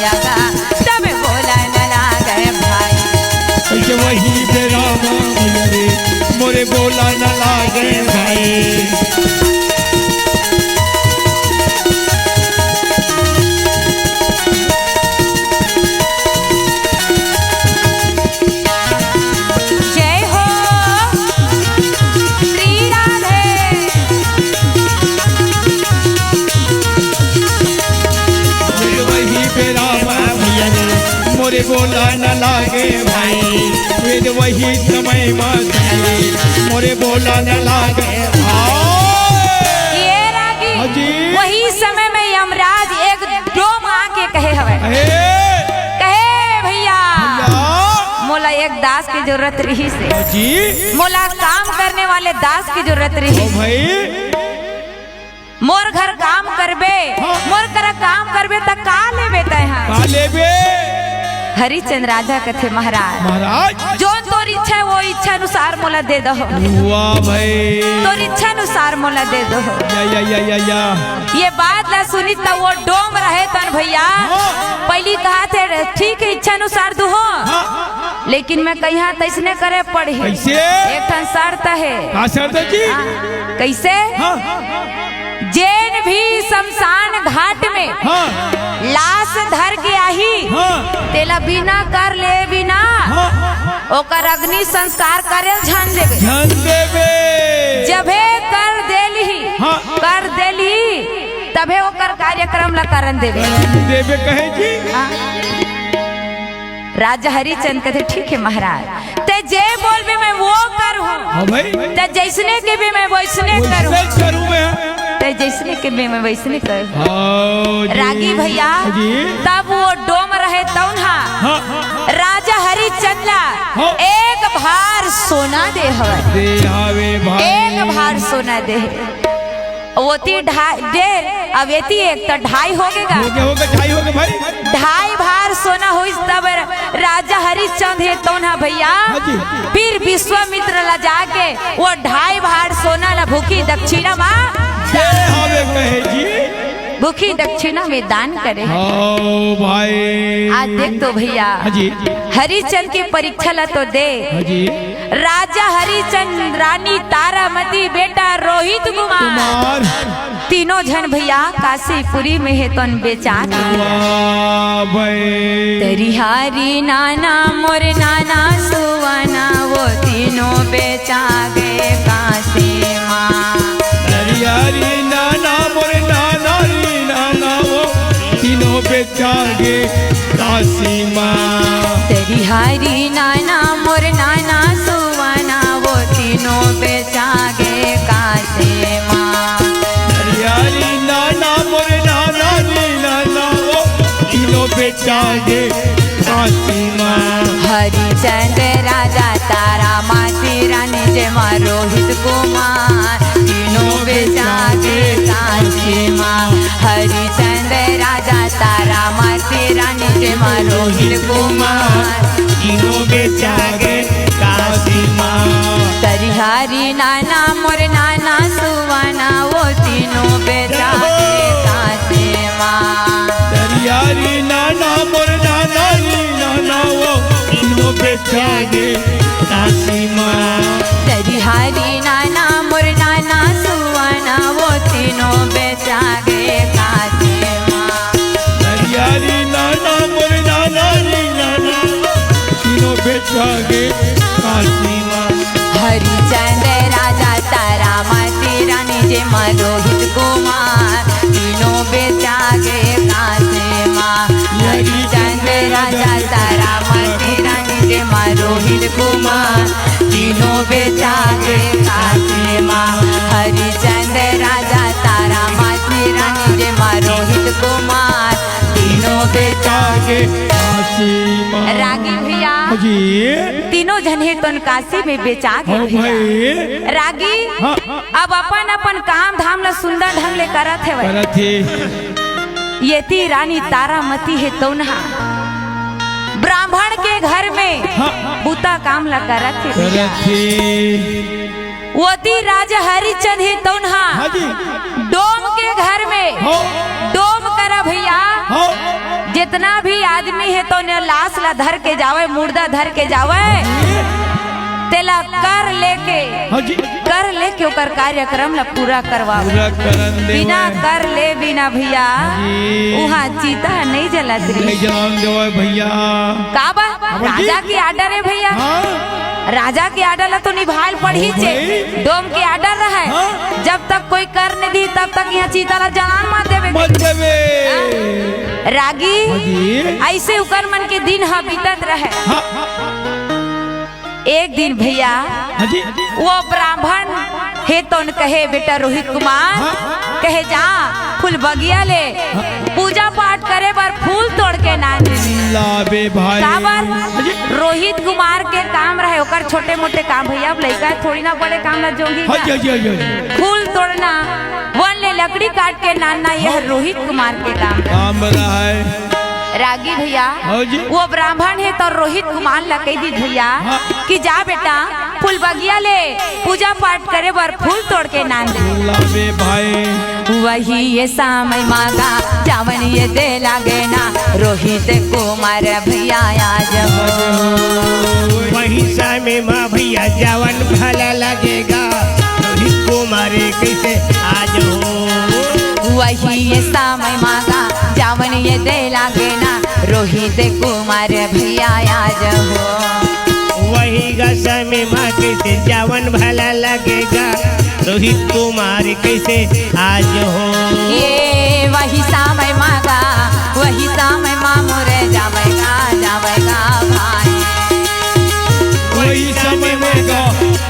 तब बोला न लागे भाई कैसे वही पे रामा रे मोरे बोला न लागे भाई जय हो श्री राधे कैसे वही पे रामा मोरे बोला न लागे भाई वेद वही समय माते मोरे बोला न लागे भाई ये रागी हाँ जी। वही समय में यमराज एक डोम आके कहे हवे कहे भैया मोला एक दास की जरूरत रही से जी मोला काम करने वाले दास की जरूरत ओ रही भाई मोर घर काम करबे हाँ। मोर कर काम करबे त का लेबे तय का लेबे हरिचंद राजा कथे महाराज महाराज जो तोर इच्छा है वो इच्छा अनुसार मोला दे दो वाह भाई तोर इच्छा अनुसार मोला दे दो या ये बात ला सुनी तब वो डोम रहे तन भैया हाँ। पहली कहा थे ठीक है इच्छा अनुसार दू हो हाँ। लेकिन मैं कहीं तैसने करे पड़ी कैसे एक ठन शर्त है का शर्त जी हाँ, कैसे हाँ जैन भी शमशान घाट में हाँ लाश धर के आई हाँ तेला बिना कर ले बिना हाँ ओकर अग्नि संस्कार करे ध्यान देवे ध्यान देवे जबे कर देली हाँ। कर देली तबे ओकर कार्यक्रम ला करन देवे देवे कहे जी हाँ। राजा हरिचंद कहते ठीक है महाराज ते जे बोलबे मैं वो करूँ हाँ भाई ते जैसने के भी मैं वैसने करूँ वैसे करूँ मैं ते जैसने के भी मैं वैसने करूँ हाँ जी। रागी भैया जी तब वो डोम रहे तौना हाँ राजा हरिचंद हाँ। एक भार सोना दे हवे दे आवे भाई एक भार सोना दे ओती ढाई दे अब एती एक तो ढाई हो गएगा होगा ढाई होगा भाई ढाई भार सोना हुई तब राजा हरिश्चंद है तो ना भैया हाँ जी। फिर विश्वामित्र ला जाके वो ढाई भार सोना ला भूखी दक्षिणा माँ दे आवे कहे जी भूखी दक्षिणा में दान करे हाँ भाई आज देख तो भैया हाँ जी हरिचंद की परीक्षा ला तो दे हाँ जी राजा हरिचंद रानी तारामती बेटा रोहित कुमार कुमार तीनों जन भैया काशीपुरी में है तो बेचा वाह भाई तेरी हारी नाना मोर नाना सुवाना वो तीनों बेचा गए काशी माँ हरियारी नाना मोरे नाना री नाना वो तीनों बेचा गे काशी माँ तेरी हारी नाना मोर नाना सुवाना वो तीनों बेचा गए काशी माँ हरियारी नाना मोरे नाना री नाना वो तीनों बेचा गे काशी माँ हरिचंद राजा तारा माती रानी जय माँ रोहित कुमार तीनों बेचा के काशी माँ हरिचंद राजा तारा माती रानी जय माँ रोहित कुमार तीनों बेचा गे काशी माँ तरिहारी नाना मोर नाना सुवाना वो तीनों बेचा के काशी माँ हरियारी नाना मोरे नाना री नाना वो तीनों बेचा गे काशी माँ तरिहारी नाना मोर नाना तीनों बेचा गे काशी माँ। हरिचंद्र राजा तारा माती रानी जे रोहित कुमार तीनों बेचा गे काशी माँ। हरिचंद्र राजा तारा माती रानी जे रोहित कुमार तीनों बेचा गे काशी माँ। हरिचंद्र राजा तारा माती रानी जे रोहित कुमार तीनों बेचा गे काशी माँ। रागी भैया जी तीनों जने तो काशी में बेचा गए भाई रागी हाँ। अब अपन अपन काम धाम ला सुंदर ढंग ले करत है करत है। येती रानी तारामती है तो नहा ब्राह्मण के घर में हाँ। बूता काम ला करत है करत है। वोती राजा हरिचंद है तो नहा हाँ जी डोम के घर में हाँ डोम करा भैया हाँ जितना भी आदमी है तो ने लाश ला धर के जावे मुर्दा धर के जावे तेला कर लेके ओकर कार्यक्रम ला पूरा करवावे पूरा करन दे बिना कर ले बिना भैया वहाँ चीता नहीं जलत नहीं रही जलान देवा भैया। काबा राजा की आर्डर है भैया हाँ राजा की आर्डर ला तो निभाल पड़ी चे डोम की आर्डर रहे हाँ। जब तक कोई कर नहीं दी तब तक यहाँ चीता ला जलान मार देवे मत देवे। रागी जी ऐसे उकर मन के दिन हा बीतत रहे हाँ एक दिन भैया हाँ जी वो ब्राह्मण हे तो कहे बेटा रोहित कुमार हाँ। कहे जा फूल बगिया ले पूजा पाठ करे बार फूल तोड़ के ना दे लाबे भाई। काबर हाँ जी रोहित कुमार के काम रहे ओकर छोटे मोटे काम भैया अब लड़का थोड़ी ना बड़े काम ला जोगी हाँ जी हाँ जी हाँ जी फूल तोड़ना वन ले लकड़ी काट के नाना यह रोहित कुमार के काम काम रहा है। रागी भैया हाँ जी वो ब्राह्मण है तो रोहित कुमार ला कह दी भैया हाँ। कि जा बेटा फूल बगिया ले पूजा पाठ करे बार फूल तोड़ के नान दे लाबे भाई। वही ये समय मांगा जावन ये दे लागे ना रोहित कुमार भैया आज हो वही समय माँ भैया जवन भला लगेगा रोहित कुमार कैसे आज हो। वही ये समय मांगा जावन ये दे लागे ना रोहित कुमार भैया आज हो वही समय माँ कैसे जवन भला लगेगा रोहित कुमार कैसे आज हो। ये वही समय मांगा वही समय मामूरे जावेगा जावेगा भाई वही समय में गा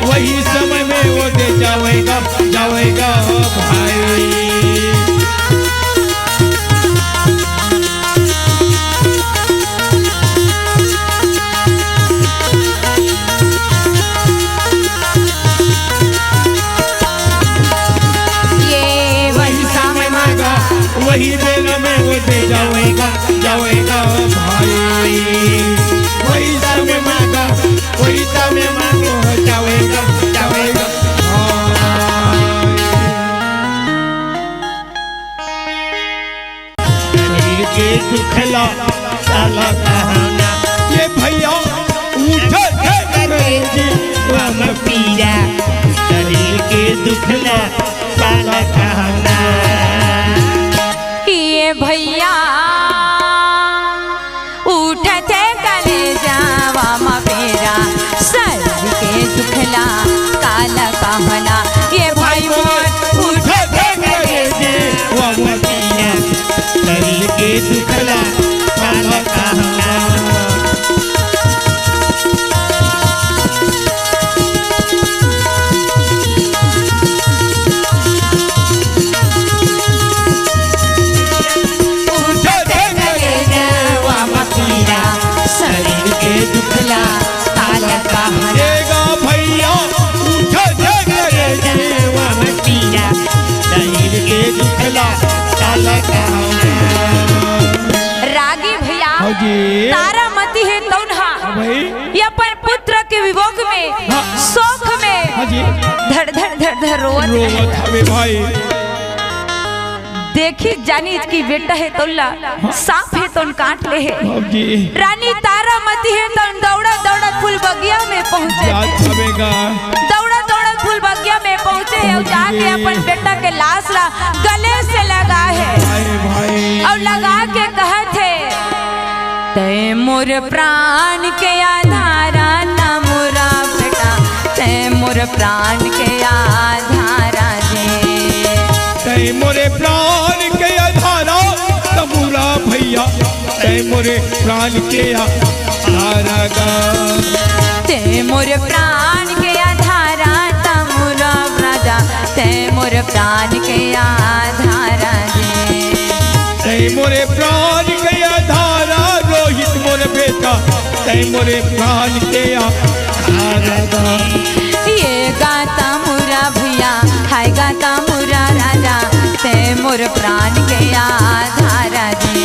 वही समय में वो दे जाएगा जाएगा भाई। वही दिन में वो दे जाएगा जाएगा भाई। वही समय मांगा वही समय मांगो जाएगा जाएगा शरीर के दुखला साला कहना ये भैया उठ पीरा शरीर के दुखला साला कहना ये भैया उठते कले जावा मेरा सर के दुखला काला कहना ये भाई मोर उठते कले शरीर के दुखला काला कहना रागी भैया जी तारामती है तौनहा भाई ये अपन पुत्र के विभोग में हाँ। शोक में हाँ जी धड़ धड़ धड़ धड़ रोवत है। रोवत हवे भाई। देखी जानी की बेटा है तोला सांप है तो काट ले है हाँ जी रानी तारामती है तो दौड़ा दौड़ा फूल बगिया में पहुँचे याद हवेगा दौड़ा दौड़ा फूल बगिया में पहुँचे और जाके अपन बेटा के लाश ला गले से लगा है भाई भाई। और लगा के कहा थे ते मोर प्राण के आधार प्राण के आधारा जे तय मोरे प्राण के आधारा तमुरा भैया तय मोरे प्राण के आधारा गा ते मोर प्राण के आधारा तमुरा राजा ते मोर प्राण के आधारा जे तय मोरे प्राण के आधारा रोहित मोर बेटा तय मोरे प्राण के आधारा गा ये गाता मुरा भैया हाय गाता मुरा राजा ते मोर प्राण के आधारा जे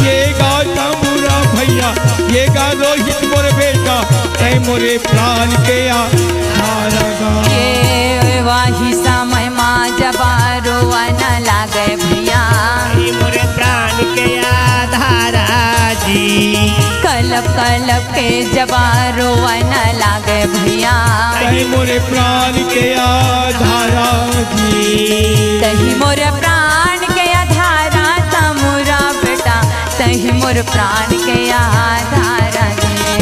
ये गाता मुरा भैया ये गा रोहित मोर बेटा तय मोरे प्राण के आधारा गा ये वाही समय माँ जबारो न लागे भैया मोरे प्राण के आधारा जी कलब कलब के जबारो न लागे भैया तय मोरे प्राण के आधारा जी तही मोर प्राण के आधारा तमुरा बेटा तही मोर प्राण के आधारा जे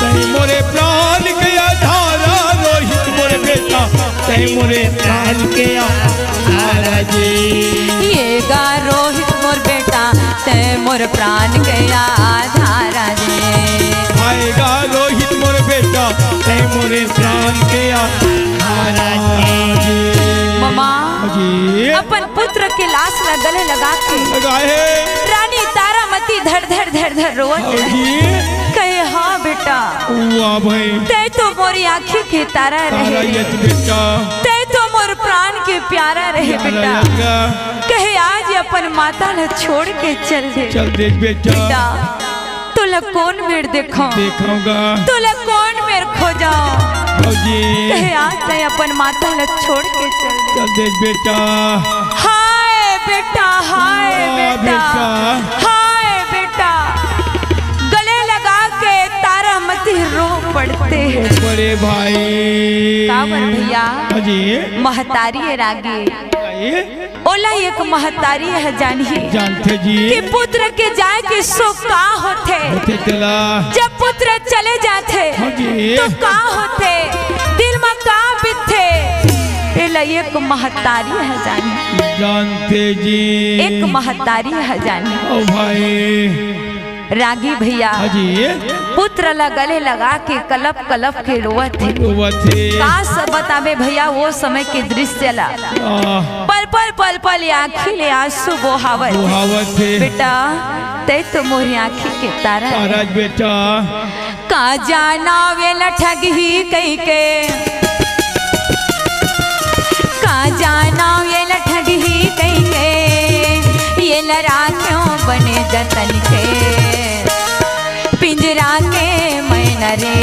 तय मोरे प्राण के आधारा रोहित मोर बेटा तय मोरे प्राण के आधारा जी ये गा रोहित मोर बेटा ते मोर प्राण के आधारा जे आएगा रोहित मोर बेटा तय मोरे प्राण के आधारा जी ममा जी अपन पुत्र के लाश न गले लगा के लगाए रानी तारामती धड़ धड़ धड़ धड़ रोवत रहे। जी कहे हाँ बेटा वाह भाई ते तो मोरी आँखी के तारा तारा रहे ये बेटा ते तो मोर प्राण के प्यारा रहे बेटा तारा कहे आज अपन माता न छोड़ के चल दे चल देख बेटा बेटा तुला कौन मेर देखो देखूंगा तुला कौन मेर खोजा जी कहे आज ते अपन माता न छोड़ के चल दे चल देख बेटा हाय बेटा हाय बेटा हाय बेटा गले लगा के तारामती रो पड़ते हैं बड़े भाई कावर भैया जी महतारी है रागी ओला एक महतारी है जानी जानते जी कि पुत्र के जाए के सो का होते होते चला जब पुत्र चले जाते जी तो का होते दिल में का बिथे एला एक महतारी है जानी जानते जी एक महतारी है जानी ओ भाई रागी भैया जी पुत्र गले लगा के कलप कलप के रोवत थे वो थे का सब बतावे भैया वो समय के दृश्य ला पल पल पल पल आँखी ले आंसू बोहावत थे बेटा ते तो मोरी आँखी के तारा ताराज बेटा का जाना वेला ठगी कई के का जाना वेला ठगी कई के ये लड़ा क्यों बने जतन के पिंजरा के मैना रे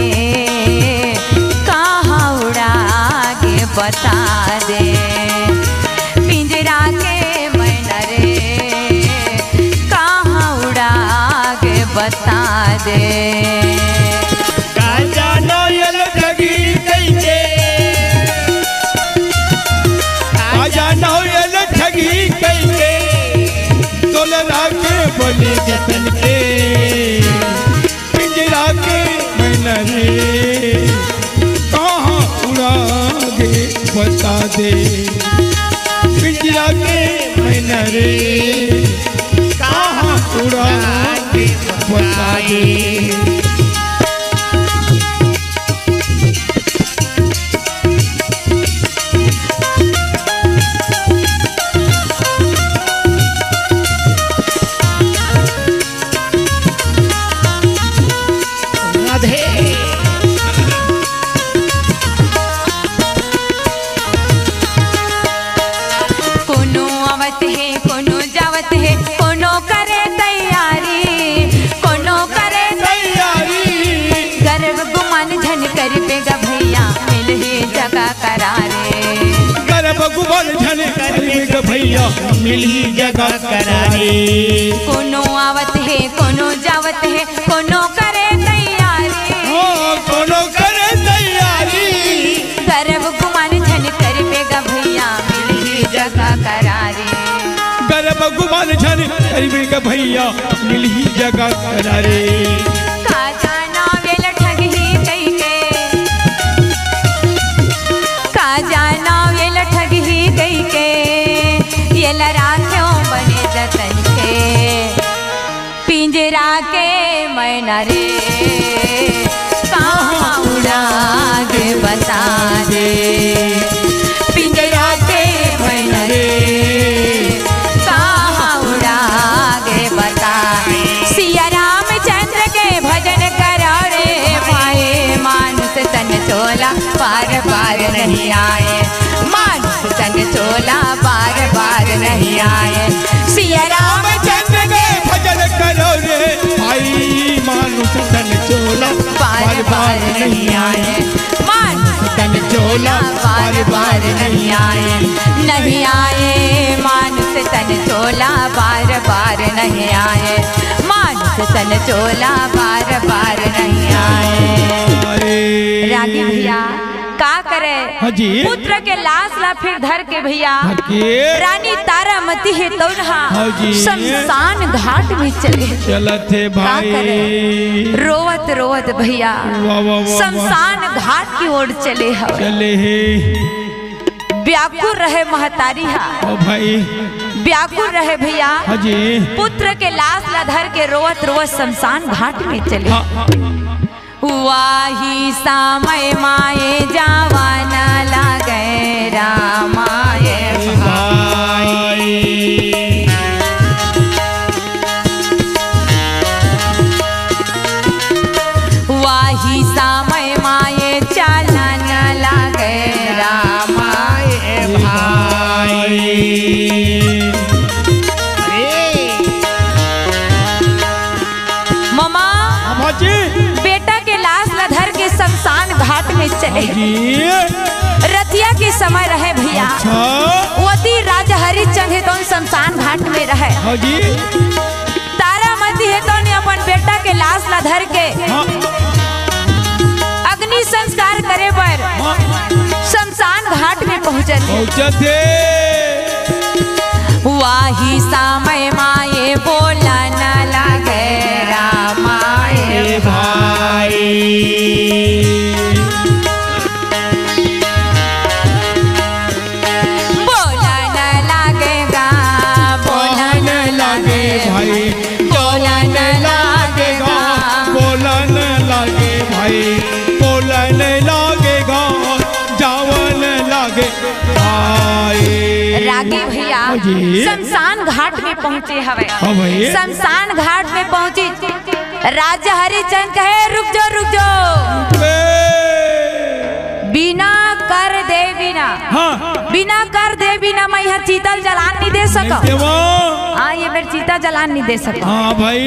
कहाँ उड़ा के बता दे पिंजरा के मैना रे कहाँ उड़ा के बता दे का जानो ये ठगी कैसे का जानो ये ठगी कैसे तोलरा के बोले जतन के पिंजरा के मैना रे कहाँ उड़ा के बता दे पिंजरा के मैना रे कहाँ उड़ा के बता दे कोनो आवत है कोनो जावत है कोनो करे तैयारी कोनो करे तैयारी गर्व गुमान झन कर बेगा भैया मिल ही जगह करारे गर्भ गुमान झन कर बेगा भैया मिली जगह करारे कोनो आवत है कोनो जावत है कोनो करे तैयारी कोनो करे तैयारी गर्व गुमान झन कर बेगा भैया मिल ही जगह करारे गर्भ गुमान झन कर बेगा भैया मिली जगह करारे का जाना वेल ठगी कई के नहीं आए, मानुष तन चोला बार बार नहीं आए। सिया रामचंद्र के भजन करो रे भाई, मानुष तन चोला बार बार नहीं आए, मानुष तन चोला बार बार नहीं आए, नहीं आए मानुष तन चोला बार बार नहीं आए, मानुष तन चोला बार बार नहीं आए। रागी भैया का करे, हाँ जी। पुत्र के लाश ला फिर धर के भैया रानी तारामती है तो हाँ जी। शमशान घाट में चले, चलते भाई रोवत रोवत भैया शमशान घाट की ओर चले हवे। चले हे व्याकुल रहे महतारी हा ओ भाई, व्याकुल रहे भैया, हाँ जी। पुत्र के लाश ला धर के रोवत रोवत शमशान घाट में चले। हाँ। वाही समय माए जावान लगे रामाए भाई, वाही समय माए चलन लगे रामाए भाई। ममा हाँ जी। बेटा के लाश ला धर के शमशान घाट में चले। जी। रतिया के समय रहे भैया, अच्छा। वती राजा हरिश्चंद्र है तो शमशान घाट में रहे। हाँ जी। तारामती है तो अपन बेटा के लाश ला धर के हाँ। अग्नि संस्कार करे पर हाँ। शमशान घाट में पहुंचे। पहुंचते वाही समय माए बोला न लगे रामाए भाई, बोला न लगेगा, बोला न लगे भाई, बोला न लगेगा, बोलन लगे भाई, बोलन लगेगा, जावन लगे भाई। रागी भैया हाँ जी। शमशान घाट में पहुंचे हवे। हाँ भाई। शमशान घाट में पहुंची, राजा हरिश्चंद्र कहे रुक जाओ रुक जाओ, बिना कर दे बिना, हाँ। बिना कर दे बिना मैं यहाँ चीता जलान नहीं दे सका। हाँ ये मेरे चीता जलान नहीं दे सका। हाँ भाई।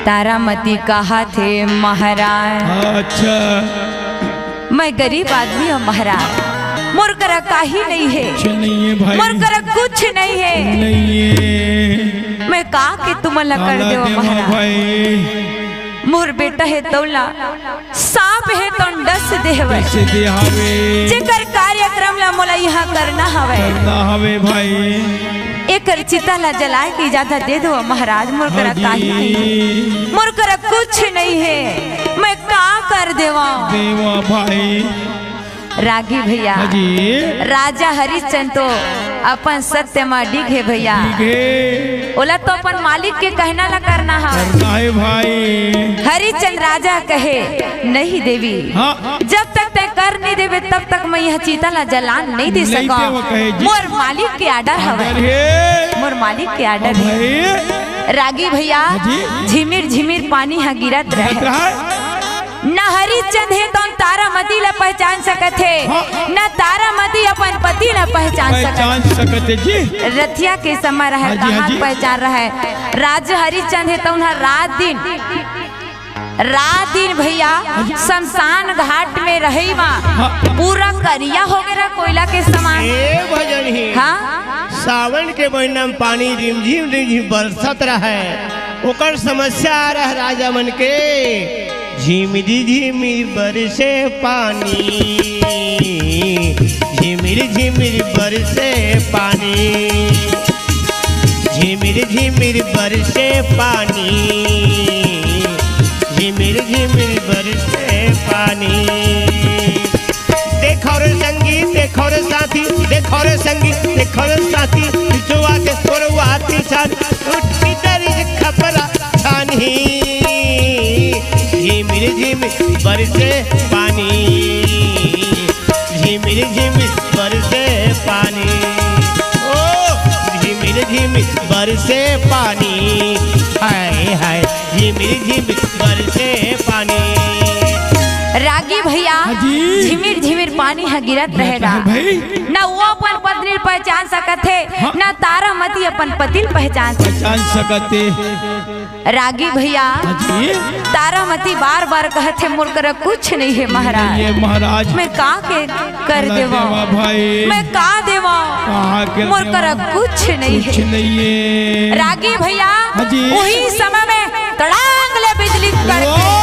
तारामती कहा थे महाराज, अच्छा। मैं गरीब आदमी हूँ महाराज, मोर करा काही नहीं है, कुछ नहीं है भाई, मोर करा कुछ नहीं है, नहीं है। मैं कहा कि तुम अल्लाह कर दो महाराज। भाई मोर बेटा है तौला, सांप है तो डस देवे, कैसे दे हवे, जेकर कार्यक्रम ला मोला यहाँ करना हवे, करना हवे भाई। एक चिता ला जलाए की इजाजत दे दो महाराज, मोर करा काही नहीं, मोर करा कुछ नहीं है, मैं का कर देवा देवा भाई। रागी भैया राजा हरिश्चंद्र तो अपन सत्य में डिगे भैया, ओला तो अपन मालिक के कहना ला करना है भाई। हरिश्चंद्र राजा कहे नहीं देवी, हाँ। जब तक तय कर नहीं देवे तब तक मैं यह चीता ला जलान नहीं दे सका, मोर मालिक के आर्डर हवे, मोर मालिक के आर्डर है। रागी भैया झिमिर झिमिर पानी यहाँ गिरत रहे, न हरिश्चंद्र है तो तारामती ला पहचान सकत है, न तारामती अपन पति ला पहचान सकत जी। रथिया के समय रहे कहाँ पहचान रहे, राजा हरिश्चंद्र है तो रात दिन भैया शमशान घाट में रही वहाँ पूरा करिया हो गया कोयला के समान। भजन ही हाँ सावन के महीना में पानी रिमझिम रिमझिम बरसत रहे, ओकर समस्या आ रहा राजा मन के, झिमिरी झिमिर बरसे पानी, झिमिर झिमिर बरसे पानी, झिमिर झिमिर बरसे पानी, झिमिर झिमिर बरसे पानी। देखो रे संगीत देखो रे साथी, देखो रे संगीत देखो रे साथी, जुआ के सुरवाती छान उठी डरी खपरा छानी, झिमिर झिमिर बरसे पानी, झिमिर झिमिर बरसे पानी, ओ झिमिर झिमिर बरसे पानी, हाय हाय झिमिर झिमिर बरसे पानी। रागी भैया हाँ जी। झिमिर झिमिर पानी है गिरत रहेगा भाई ना वो अपन पत्नी पहचान सकत है हाँ। ना तारामती अपन पति पहचान पहचान सकते रागी भैया हाँ जी। तारामती बार बार कहते मोर कर कुछ नहीं है महाराज ये महाराज मैं का के कर देवा भाई मैं का देवा मोर कर कुछ नहीं कुछ है नहीं है रागी भैया हाँ जी। वही समय में तड़ांग ले बिजली कड़के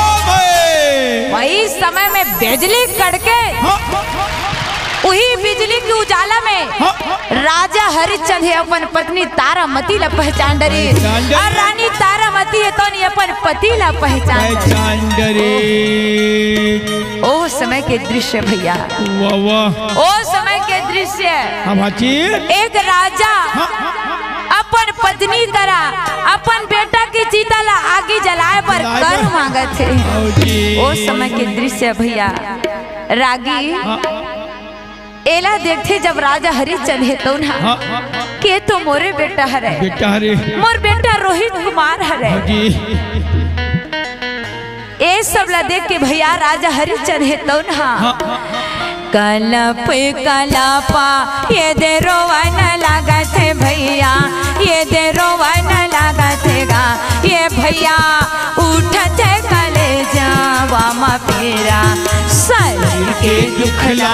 वही समय में बिजली कड़के वही बिजली के उजाला में राजा हरिश्चंद्र अपन पत्नी तारामती ला पहचान डरे और रानी तारामती है तो नहीं अपन पति ला पहचान डरे ओ समय के दृश्य भैया वाह वाह ओ समय के दृश्य एक राजा अपन पत्नी करा अपन बेटा की चीता ला आगे जलाए पर कर मांगत थे ओ समय के दृश्य भैया रागी एला देखते जब राजा हरिश्चंद्र है तो ना के तो मोरे बेटा हरे मोर बेटा रोहित कुमार हरे ए सब ला देख के भैया राजा हरिश्चंद्र है तो ना कलप कलपा ये दे रोवन लागत है भैया ये दे रोवन लागत है गा ये भैया उठत है कलेजा वामा पेरा शरीर के दुखला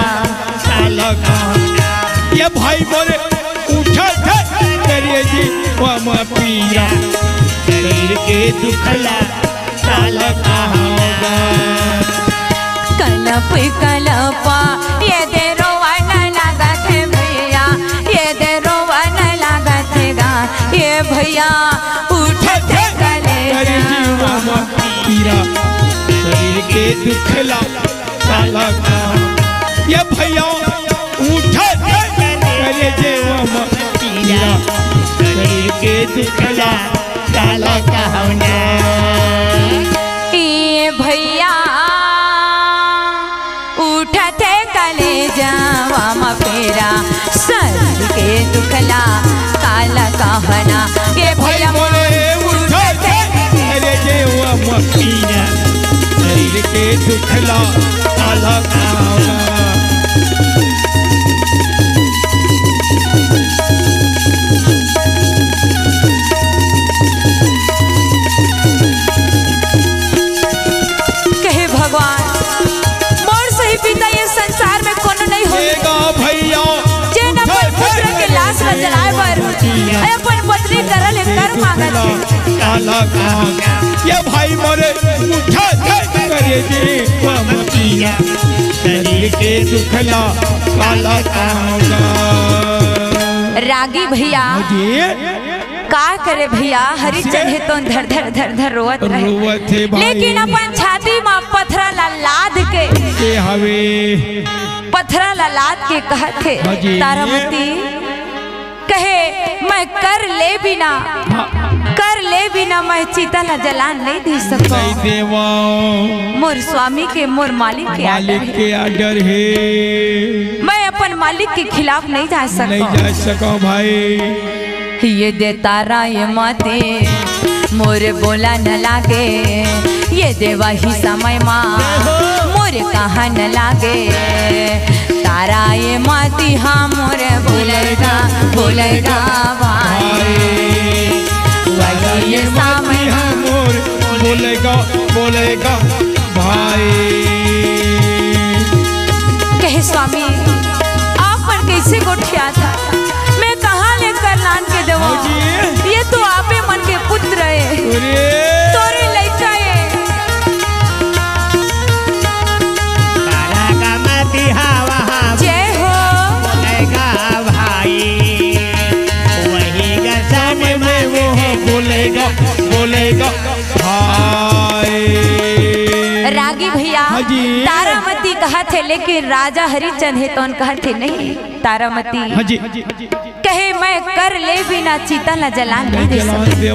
ये भाई बोले उठा था तेरे जी वामा पीरा शरीर के दुखला साला कहांगा कलप कलपा ये दे रोवन लागत है भैया ये दे रोवन लागत है गा ये भैया उठत है कलेजा वामा पीरा शरीर के दुखला साला कहांगा ये भैया उठा करे जेवा पीरा शरीर के दुखला साला कहांगा ये भैया उठते कलेजा वामा पेरा शरीर के दुखला काला कहना ये भैया बोले उठते करे जेवा पीरा शरीर के दुखला साला कहांगा ये भाई मोरे उठा करे जी पिया शरीर के दुखला काला कहांगा रागी भैया का करे भैया हरिश्चंद्र तो धर धर धर धर रोवत थे लेकिन अपन छाती में पत्थरा ला लाद के हवे पत्थरा ला लाद के कहते तारामती कहे मैं कर ले बिना मैं चिता ला जलान नहीं दे सकता मोर स्वामी के मोर मालिक के आर्डर है मैं अपन मालिक के खिलाफ नहीं जा सका भाई ये दे तारा ये माते मोर बोला न लागे ये देवा ही समय माँ मोर कहा न लागे तारा ये माती हाँ मोर बोलेगा भाई ये समय हाँ मोर बोलेगा भाई कहे स्वामी आप पर कैसे गोठिया था मैं कहाँ लेकर लान के देवा ये तो आपे मन के पुत्र है तोरे लइका है जय हो भाई वही गसन में वो बोलेगा भाई रागी भैया तारामती कहा थे लेकिन राजा हरिश्चंद्र है तो कहा थे नहीं तारामती कहे मैं कर ले बिना चीता ला जलान नहीं दे सकती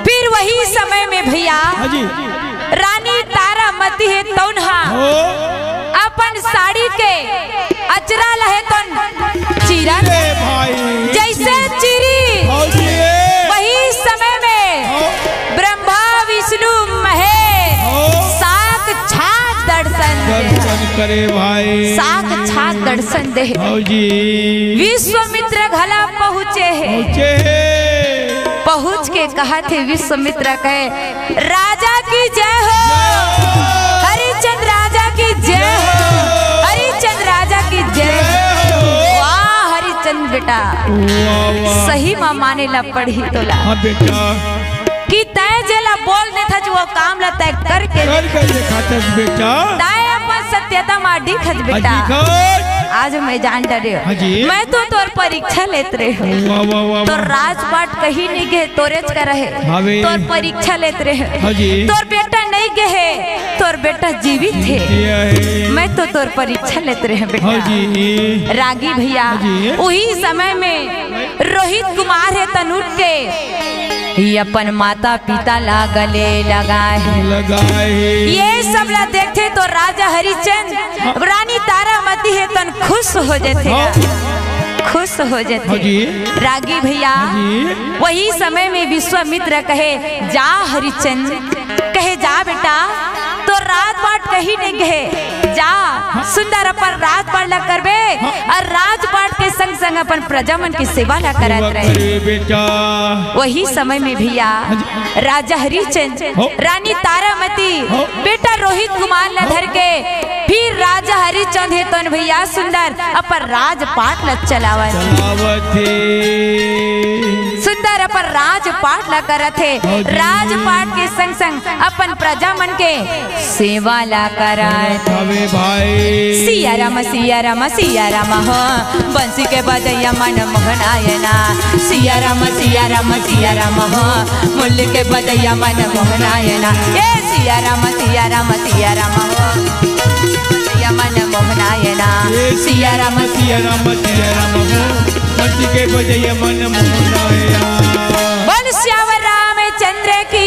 फिर वही समय में भैया रानी तारामती है तौनहा अपन साड़ी के अचरा लहे कौन चीरा जैसे चिरी वही समय में ब्रह्मा विष्णु महेश साक्षात दर्शन करे भाई साक्षात दर्शन दे भौजी विश्वामित्र घला पहुँचे है पहुँच के कहा थे विश्वामित्र कहे राजा की जय हो हरिचंद्र राजा की जय हो हरिचंद्र राजा की जय हो। वाह हरिचंद्र बेटा सही माँ माने ला पढ़ी तोला बेटा कि तय जेला बोल नहीं था जो वो काम ला तय करके दिखाते बेटा तय अपन सत्यता माडी खज बेटा आज मैं जान डरे मैं तो तोर परीक्षा लेत रहे तो राजपाट कहीं नहीं गए तोरेज का रहे तोर परीक्षा लेत रहे तोर बेटा नहीं गए तोर बेटा जीवित थे मैं तो तोर परीक्षा लेत रहे बेटा रागी भैया वही समय में रोहित कुमार है तनुट के ये अपन माता पिता ला गले लगाए ये सब ला देखते तो राजा हरिचंद रानी तारामती है तन खुश हो जाते खुश हो जाते रागी भैया वही समय में विश्वामित्र कहे जा हरिचंद कहे जा बेटा तो रात पाट कहीं नहीं गए जा सुंदर अपन रात पाट ला करबे और राजपाट के संग संग अपन प्रजा मन की सेवा ला करत रहे वही समय में भैया राजा हरिचंद रानी तारामती बेटा रोहित कुमार ला धर के फिर राजा हरिचंद है तो भैया सुंदर अपन राजपाट ला चलावत सुंदर अपन राजपाट ला करत है राजपाट के संग संग अपन प्रजा मन के सेवा ला करत सिया राम हो बंसी के बजैया मन मोहनायना सिया राम हो मुल्ल के बजैया मन मोहनायना ए सिया राम हो बजैया मन मोहनायना सिया राम हो बंसी के बजैया मन मोहनायना बोल श्याम रामचंद्र की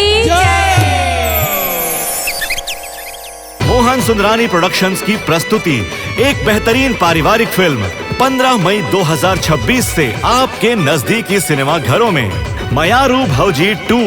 मोहन सुंदरानी प्रोडक्शंस की प्रस्तुति एक बेहतरीन पारिवारिक फिल्म 15 मई 2026 से आपके नजदीकी सिनेमा घरों में मयारू भौजी 2